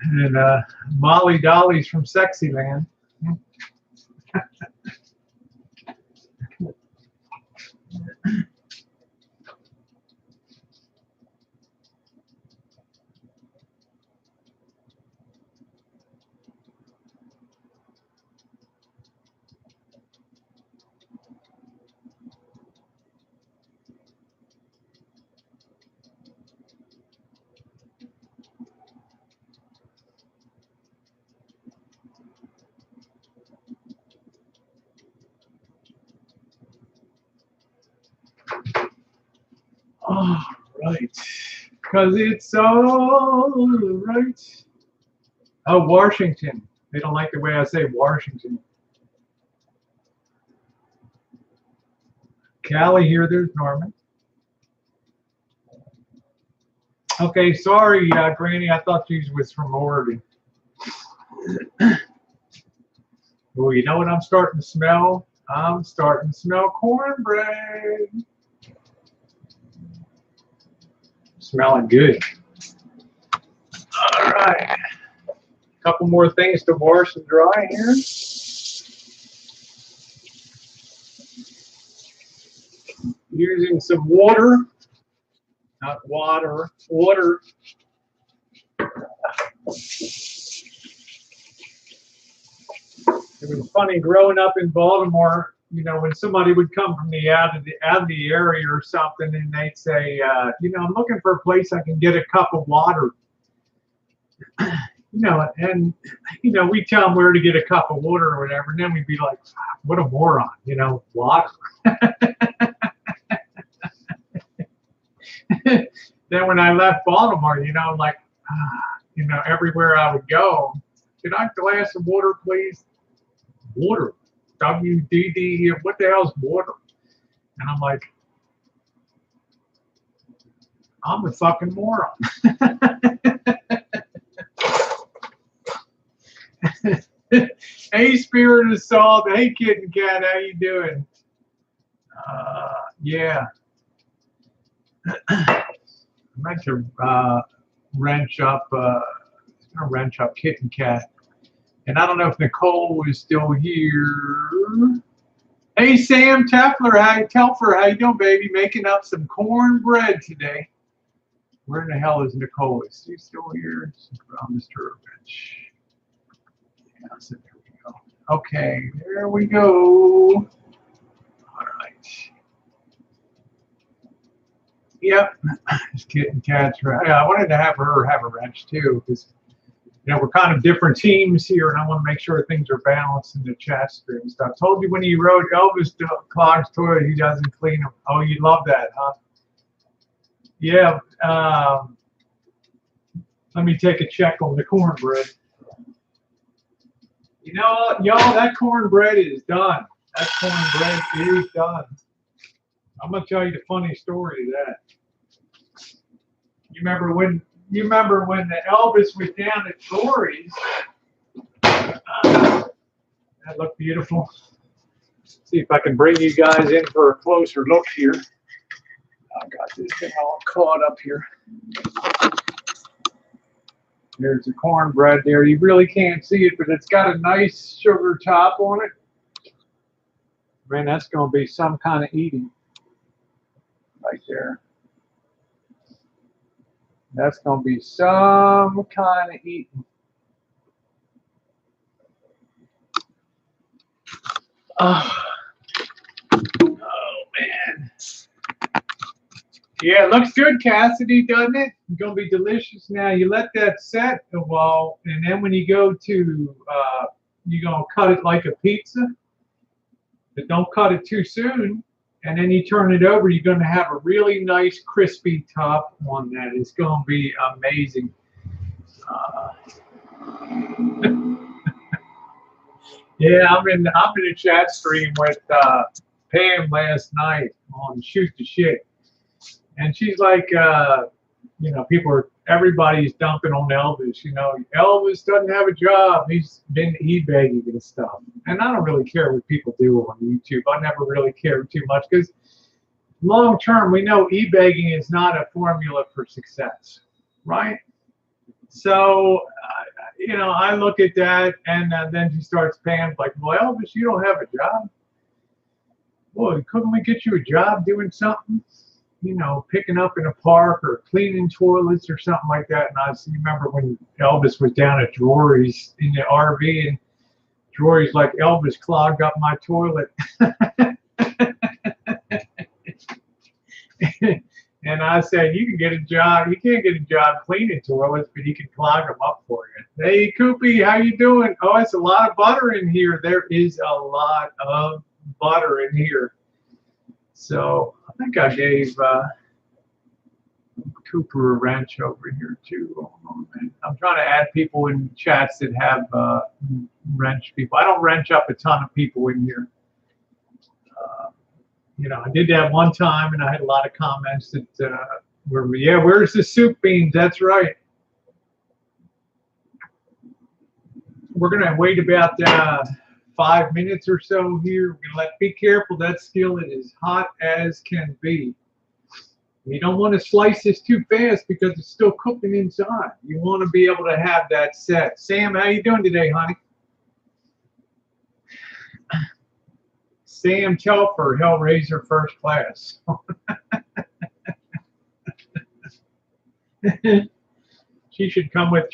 And Molly Dolly's from Sexyland. All right. Because it's all right. Oh, Washington. They don't like the way I say Washington. Callie here, there's Norman. Okay, sorry, Granny. I thought you was from Oregon. Oh, you know what I'm starting to smell? I'm starting to smell cornbread. Smelling good. All right. A couple more things to wash and dry here. Using some water. Not water. Water. It was funny growing up in Baltimore. You know, when somebody would come from out of the area or something, and they'd say, you know, I'm looking for a place I can get a cup of water. You know, and you know, we tell them where to get a cup of water or whatever, and then we'd be like, what a moron, you know, water. Then when I left Baltimore, you know, like, you know, everywhere I would go, can I have a glass of water, please? Water. WDD, what the hell's water? And I'm like, I'm a fucking moron. Hey, Spirit of Salt. Hey, Kitten Cat, how you doing? Yeah. I meant to wrench up Kitten Cat. And I don't know if Nicole is still here. Hey, Sam Telfer, how you doing, baby? Making up some cornbread today. Where in the hell is Nicole? Is she still here? Mr. Rich. Yeah, so there we go. Okay, there we go. All right. Yep. Just getting cats right. Yeah, I wanted to have her have a wrench too, because we're kind of different teams here, and I want to make sure things are balanced in the chat stream stuff. Told you when he wrote Elvis clogs toilet, he doesn't clean them. Oh, you love that, huh? Yeah. Let me take a check on the cornbread. You know, y'all, that cornbread is done. That cornbread is done. I'm gonna tell you the funny story of that. You remember when the Elvis was down at Dory's? That looked beautiful. See if I can bring you guys in for a closer look here. I got this thing all caught up here. There's the cornbread there. You really can't see it, but it's got a nice sugar top on it. Man, that's going to be some kind of eating right there. That's going to be some kind of eating. Oh, man. Yeah, it looks good, Cassidy, doesn't it? It's going to be delicious. Now, you let that set a while, and then when you go to, you're going to cut it like a pizza, but don't cut it too soon. And then you turn it over, you're going to have a really nice crispy top on that. It's going to be amazing. Yeah, I'm in a chat stream with Pam last night on Shoot the Shit. And she's like, everybody's dumping on Elvis. Elvis doesn't have a job. He's been e-begging and stuff. And I don't really care what people do on YouTube. I never really cared too much because long term, we know e-begging is not a formula for success, right? So, I look at that, and then she starts paying like, well, Elvis, you don't have a job. Well, couldn't we get you a job doing something? Picking up in a park or cleaning toilets or something like that. And I remember when Elvis was down at Drury's in the RV, and Drury's like, Elvis clogged up my toilet. And I said, you can get a job. You can't get a job cleaning toilets, but you can clog them up for you. Hey, Koopy, how you doing? Oh, it's a lot of butter in here. There is a lot of butter in here. So I think I gave Cooper a wrench over here too. I'm trying to add people in chats that have wrench people. I don't wrench up a ton of people in here. I did that one time, and I had a lot of comments that were, yeah, where's the soup beans? That's right. We're gonna wait about 5 minutes or so here. We're gonna be careful. That skillet is hot as can be. You don't want to slice this too fast because it's still cooking inside. You want to be able to have that set. Sam, how you doing today, honey? Sam Telfer, Hellraiser First Class. She should come with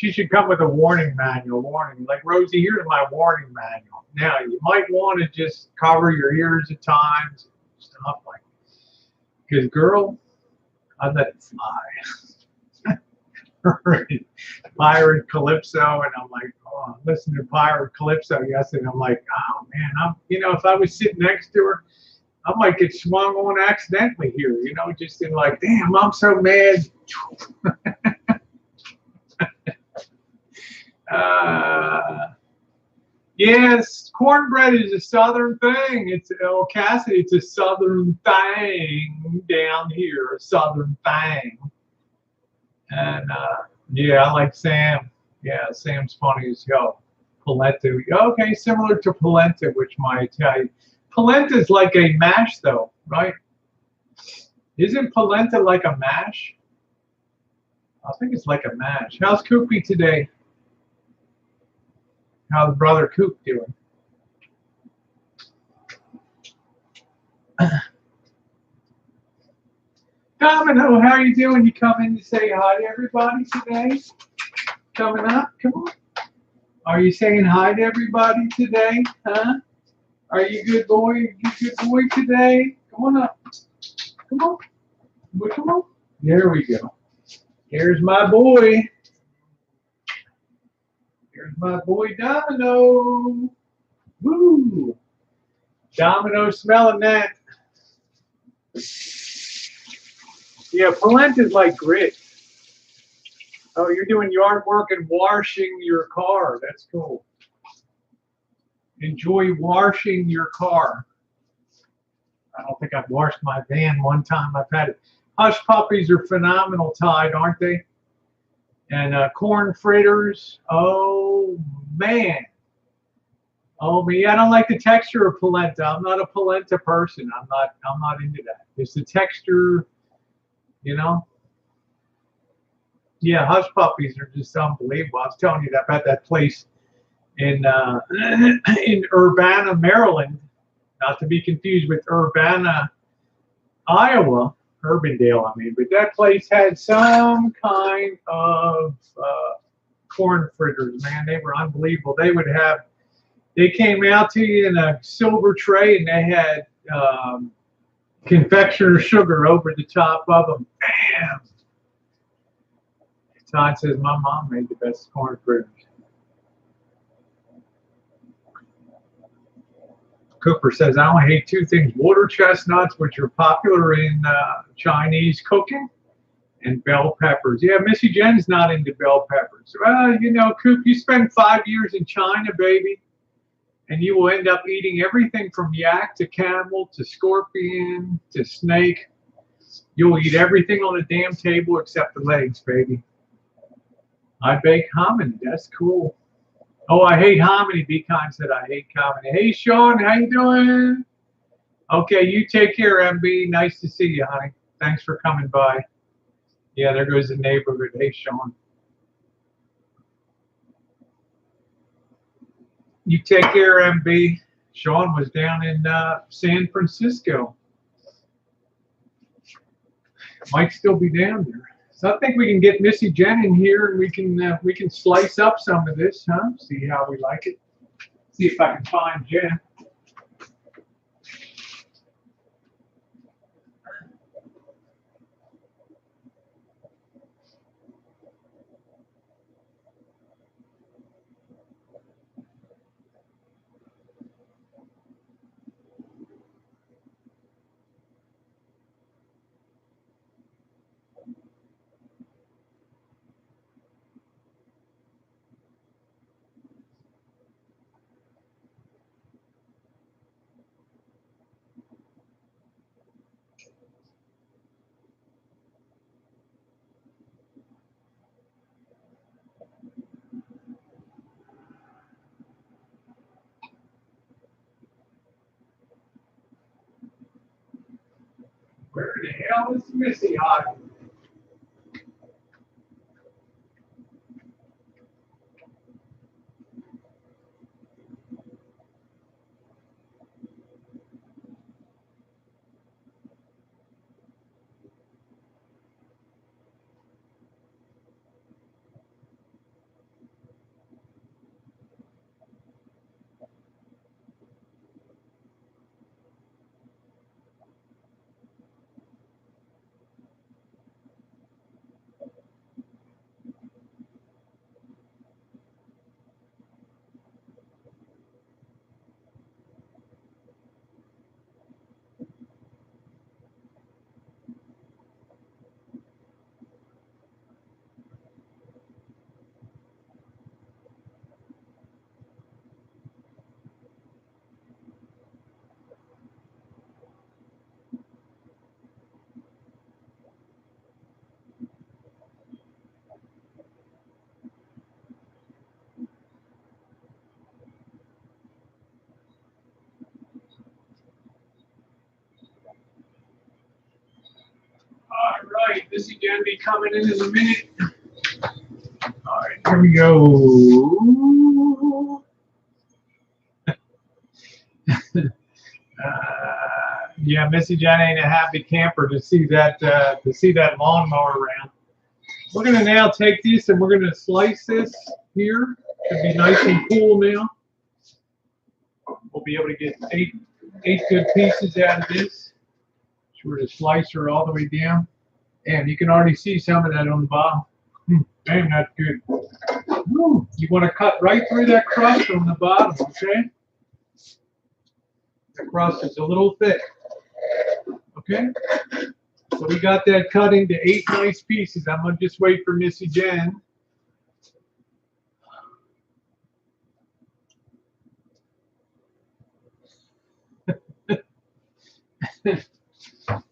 a warning manual. Warning, like, Rosie, here's my warning manual. Now you might want to just cover your ears at times, stuff like that. Because girl, I let it fly. Pirate Calypso, and I'm like, oh, I'm listening to Pirate Calypso yesterday, and I'm like, oh man, if I was sitting next to her, I might get swung on accidentally here, just in like, damn, I'm so mad. Yes, cornbread is a southern thing. Cassidy, it's a southern thing down here, a southern thing. And yeah, I like Sam. Yeah, Sam's funny as hell. Polenta. Okay, similar to polenta, which my Italian. Polenta is like a mash, though, right? Isn't polenta like a mash? I think it's like a mash. How's Koopy today? How's brother Coop doing? Domino, how are you doing? You come in to say hi to everybody today? Coming up? Come on. Are you saying hi to everybody today? Huh? Are you a good boy? You good boy today? Come on up. Come on. Come on. There we go. Here's my boy. Here's my boy Domino. Woo! Domino smelling that. Yeah, polenta's like grit. Oh, you're doing yard work and washing your car. That's cool. Enjoy washing your car. I don't think I've washed my van one time. I've had it. Hush puppies are phenomenal, Tide, aren't they? And corn fritters. Oh man. Oh me, I don't like the texture of polenta. I'm not a polenta person. I'm not into that. It's the texture, you know. Yeah, hush puppies are just unbelievable. I was telling you that about that place in in Urbana, Maryland, not to be confused with Urbana, Iowa, Urbandale, I mean. But that place had some kind of corn fritters, man. They were unbelievable. They came out to you in a silver tray, and they had confectioner sugar over the top of them. Bam! Todd says my mom made the best corn fritters. Cooper says, I only hate two things, water chestnuts, which are popular in Chinese cooking, and bell peppers. Yeah, Missy Jen's not into bell peppers. Well, you know, Coop, you spend 5 years in China, baby, and you will end up eating everything from yak to camel to scorpion to snake. You'll eat everything on the damn table except the legs, baby. I bake hominy. That's cool. Oh, I hate hominy. Be Kind said I hate hominy. Hey, Sean, how you doing? Okay, you take care, MB. Nice to see you, honey. Thanks for coming by. Yeah, there goes the neighborhood. Hey, Sean. You take care, MB. Sean was down in San Francisco. Might still be down there. So I think we can get Missy Jen in here, and we can slice up some of this, huh? See how we like it. See if I can find Jen. Where the hell is Missy hiding? All right, Missy Jen be coming in a minute. All right, here we go. Yeah, Missy Jen ain't a happy camper to see that lawnmower around. We're gonna now take this and we're gonna slice this here. It'll be nice and cool now. We'll be able to get eight good pieces out of this. Sure to slice her all the way down. And you can already see some of that on the bottom. Damn, that's good. Woo. You want to cut right through that crust on the bottom, okay? The crust is a little thick. Okay? So we got that cut into 8 nice pieces. I'm going to just wait for Missy Jen.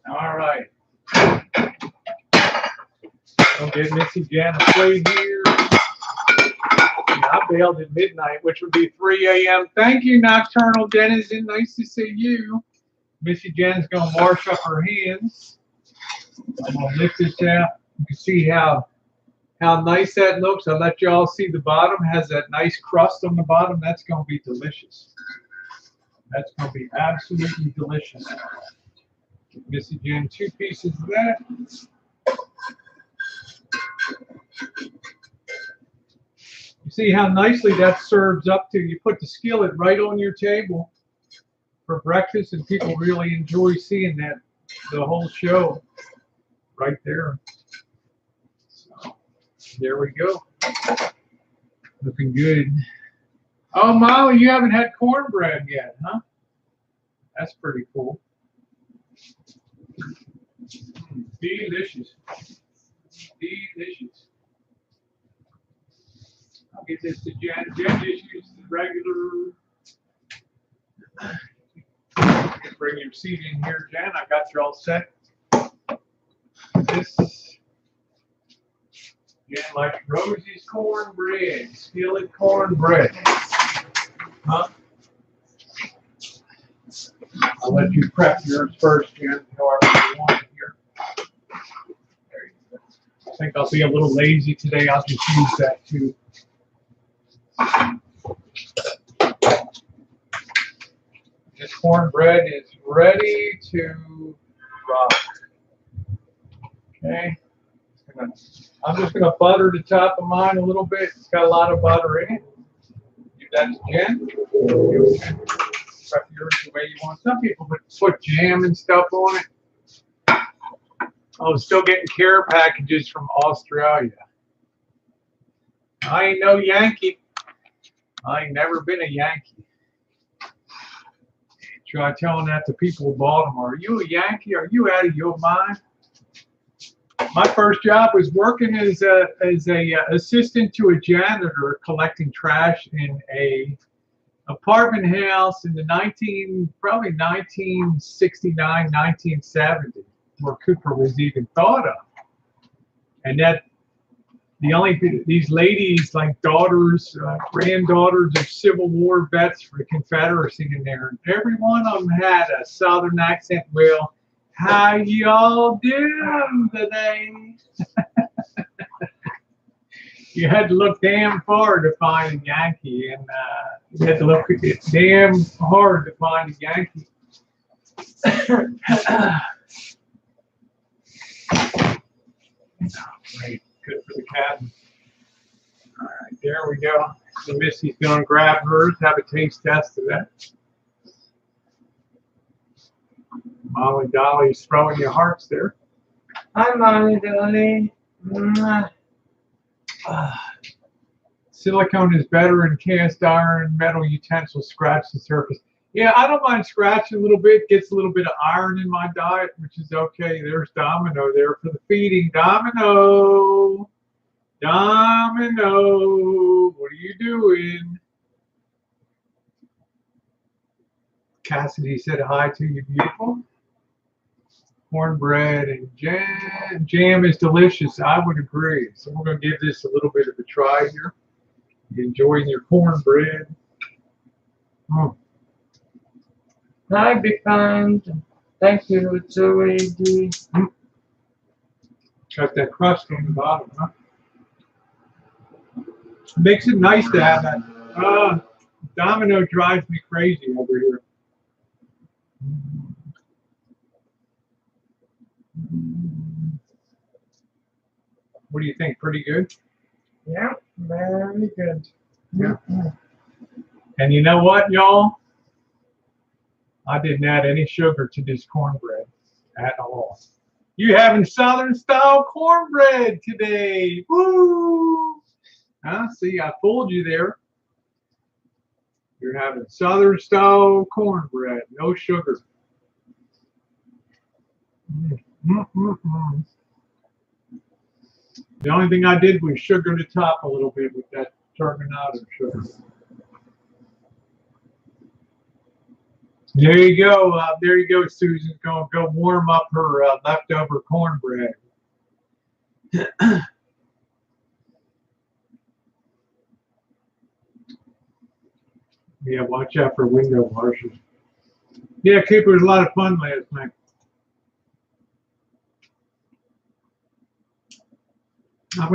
All right. I'll get Missy Jen a plate here. I bailed at midnight, which would be 3 a.m. Thank you, Nocturnal Denizen. Nice to see you. Missy Jen's going to wash up her hands. I'm going to lift this out. You can see how nice that looks. I'll let you all see the bottom. Has that nice crust on the bottom. That's going to be delicious. That's going to be absolutely delicious. Give Missy Jen 2 pieces of that. You see how nicely that serves up to. You put the skillet right on your table for breakfast, and people really enjoy seeing that the whole show right there. So there we go. Looking good. Oh, Molly, you haven't had cornbread yet, huh? That's pretty cool. Delicious. Delicious. I'll get this to Jen. Jen just uses the regular. Bring your seat in here, Jen. I got you all set. This, Jen likes Rosie's cornbread, skillet cornbread. Huh? I'll let you prep yours first, Jen, however you want it here. There you go. I think I'll be a little lazy today. I'll just use that too. This cornbread is ready to rock. Okay. I'm just going to butter the top of mine a little bit. It's got a lot of butter in it. Give that to Jen. Prep yours the way you want. Some people would put jam and stuff on it. I'm still getting care packages from Australia. I ain't no Yankee. I ain't never been a Yankee. Try telling that to people in Baltimore. Are you a Yankee? Are you out of your mind? My first job was working as a assistant to a janitor collecting trash in a apartment house in the probably 1969, 1970, where Cooper was even thought of. And that these ladies, like daughters, granddaughters of Civil War vets for the Confederacy in there, and every one of them had a Southern accent. Well, how y'all doing today? You had to look damn far to find a Yankee, and you had to look damn hard to find a Yankee. Great. Good for the cabin. All right, there we go. So Missy's going to grab hers, have a taste test of that. Molly Dolly's throwing you hearts there. Hi, Molly Dolly. Silicone is better in cast iron. Metal utensils scratch the surface. Yeah, I don't mind scratching a little bit. Gets a little bit of iron in my diet, which is okay. There's Domino there for the feeding. Domino. Domino. What are you doing? Cassidy said hi to you, beautiful. Cornbread and jam. Jam is delicious. I would agree. So we're going to give this a little bit of a try here. You enjoying your cornbread? Oh. Hi, be kind. Thank you, Joey D. Got that crust on the bottom, huh? Makes it nice to have that. Domino drives me crazy over here. What do you think? Pretty good? Yeah, very good. Yeah. And you know what, y'all? I didn't add any sugar to this cornbread at all. You having Southern style cornbread today? Woo! Huh? See, I fooled you there. You're having Southern style cornbread, no sugar. Mm. The only thing I did was sugar the top a little bit with that turbinado sugar. There you go. There you go. Susan's going to go warm up her leftover cornbread. Yeah, watch out for window washers. Yeah, Cooper was a lot of fun last night. I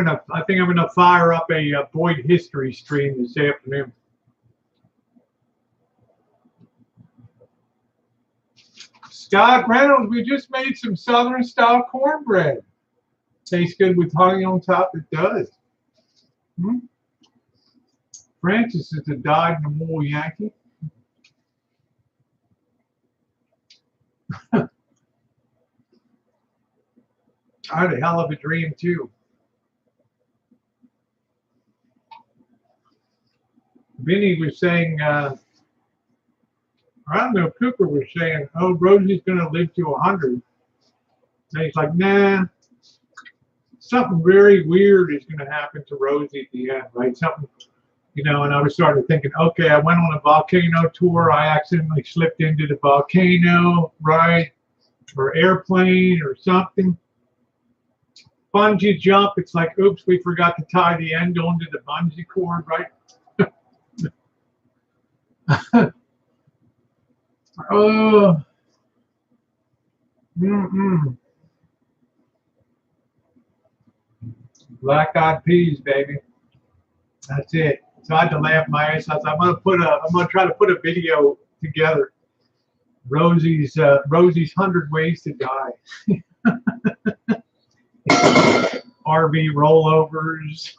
think I'm gonna fire up a Boyd history stream this afternoon. Scott Reynolds, we just made some Southern style cornbread. Tastes good with honey on top. It does. Francis is a dyed-in-the-wool Yankee. I had a hell of a dream too. Vinny was saying, I don't know, Cooper was saying, oh, Rosie's going to live to 100. And he's like, nah, something very weird is going to happen to Rosie at the end, right? Something, you know, and I was started thinking, okay, I went on a volcano tour. I accidentally slipped into the volcano, right? Or airplane or something. Bungee jump, it's like, oops, we forgot to tie the end onto the bungee cord, right? Oh, Black eyed peas, baby. That's it. So I had to laugh my ass off. I'm gonna try to put a video together. Rosie's 100 ways to die. RV rollovers,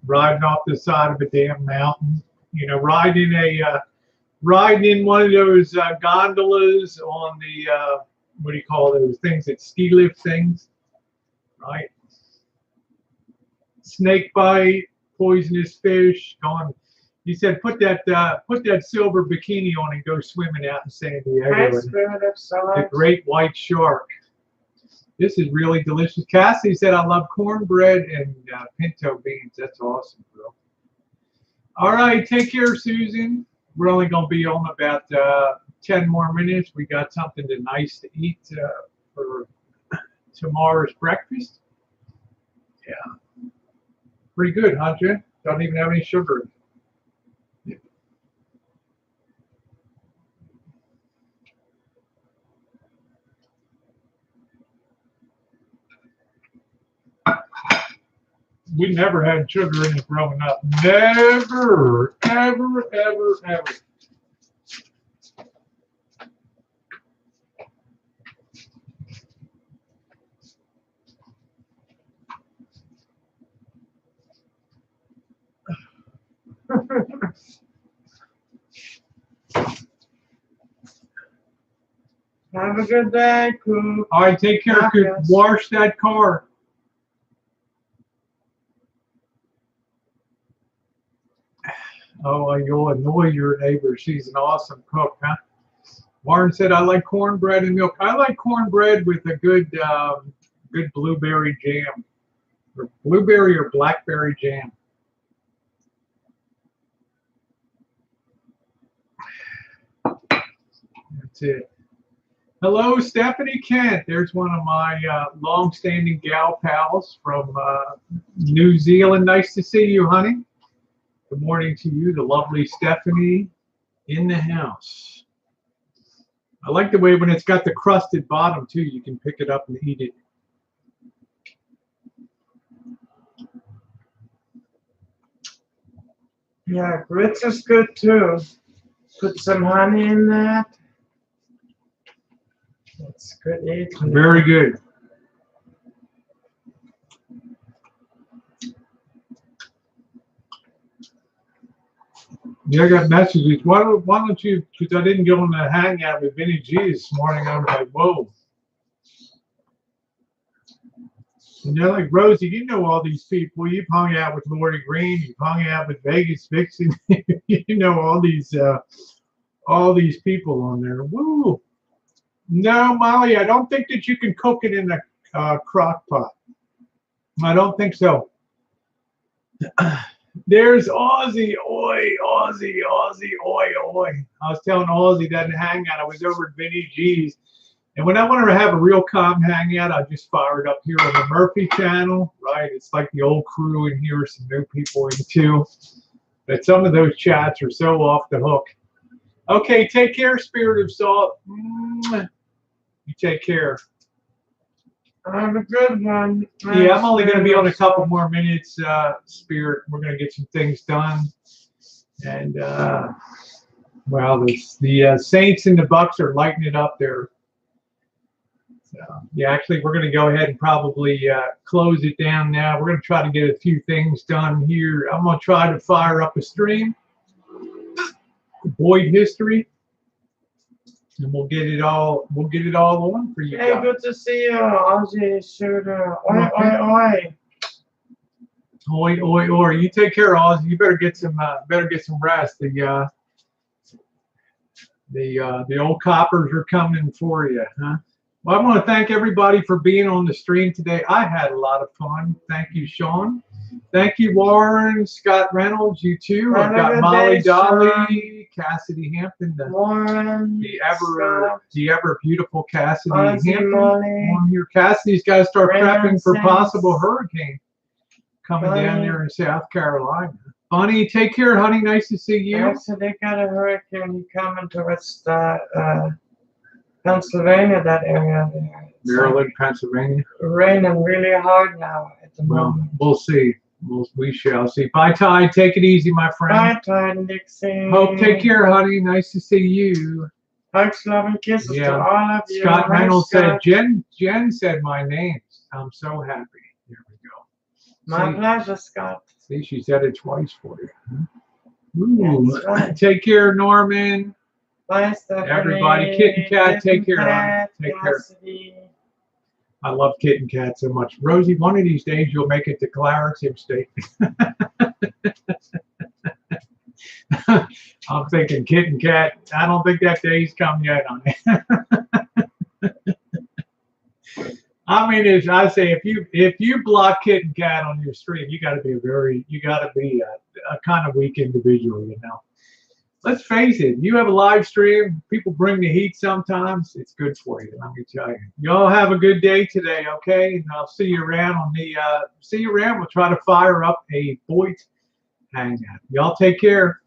riding off the side of a damn mountain. You know, riding in one of those gondolas on the what do you call those things? That ski lift things, right? Snake bite, poisonous fish. Going. He said, put that silver bikini on and go swimming out in San Diego. The great white shark. This is really delicious. Cassie said, I love cornbread and pinto beans. That's awesome, bro. All right, take care, Susan. We're only going to be on about 10 more minutes. We got something nice to eat for tomorrow's breakfast. Yeah. Pretty good, huh, Jen? Don't even have any sugar. We never had sugar in it growing up. Never, ever, ever, ever. Have a good day, Coop. All right, take care, Coop. Wash that car. Oh, you'll annoy your neighbor. She's an awesome cook, huh? Warren said, I like cornbread and milk. I like cornbread with a good blueberry jam. Or blueberry or blackberry jam. That's it. Hello, Stephanie Kent. There's one of my long-standing gal pals from New Zealand. Nice to see you, honey. Good morning to you, the lovely Stephanie in the house. I like the way when it's got the crusted bottom, too, you can pick it up and eat it. Yeah, grits is good, too. Put some honey in that. That's good eating. Very good. Yeah, I got messages. Why don't you, because I didn't go on the hangout with Vinny G this morning. I was like, whoa. And they're like, Rosie, you know all these people. You've hung out with Lori Green. You've hung out with Vegas Vixen. You know all these people on there. Woo. No, Molly, I don't think that you can cook it in a crock pot. I don't think so. There's Aussie, oi, Aussie, Aussie, oi, oi. I was telling Aussie that in hangout. I was over at Vinny G's. And when I want to have a real calm hangout, I just fire it up here on the Murphy channel, right? It's like the old crew in here, some new people in too. But some of those chats are so off the hook. Okay, take care, Spirit of Salt. You take care. Have a good one. Yeah, I'm only going to be on a couple more minutes, Spirit. We're going to get some things done. And, well, the Saints and the Bucks are lighting it up there. So, yeah, actually, we're going to go ahead and probably close it down now. We're going to try to get a few things done here. I'm going to try to fire up a stream, Boyd history, and we'll get it all on for you guys. Hey, good to see you, Aussie shooter. Oi, oi, oi. Oi, oi, oi. You take care, Oz. You better get some rest. The old coppers are coming for you, huh? Well, I want to thank everybody for being on the stream today. I had a lot of fun. Thank you, Sean. Thank you, Warren, Scott Reynolds, you too. I've got Molly Dolly, Cassidy Hampton, the ever beautiful Cassidy Hampton on here. Cassidy's got to start prepping for possible hurricane coming down there in South Carolina. Bunny, take care, honey. Nice to see you. Yeah, so they got a hurricane coming towards Pennsylvania, that area there. Maryland, Pennsylvania. Raining really hard now at the moment. We'll see. We shall see. Bye, Ty. Take it easy, my friend. Bye, Ty and Dixie. Hope, take care, honey. Nice to see you. Hugs, love, and kisses to all of you. Scott Reynolds said, Jen said my name. I'm so happy. There we go. My pleasure, Scott. See, she said it twice for you. Ooh. Right. Take care, Norman. Bye, Stephanie. Everybody, Kit and Cat, take care. Take care. I love Kit and Cat so much. Rosie, one of these days you'll make a declarative statement. I'm thinking Kit and Cat. I don't think that day's come yet on it. I mean, as I say, if you block Kit and Cat on your stream, you got to be a kind of weak individual, you know. Let's face it, you have a live stream, people bring the heat sometimes, it's good for you, let me tell you. Y'all have a good day today, okay? And I'll see you around We'll try to fire up a Boyd hangout. Y'all take care.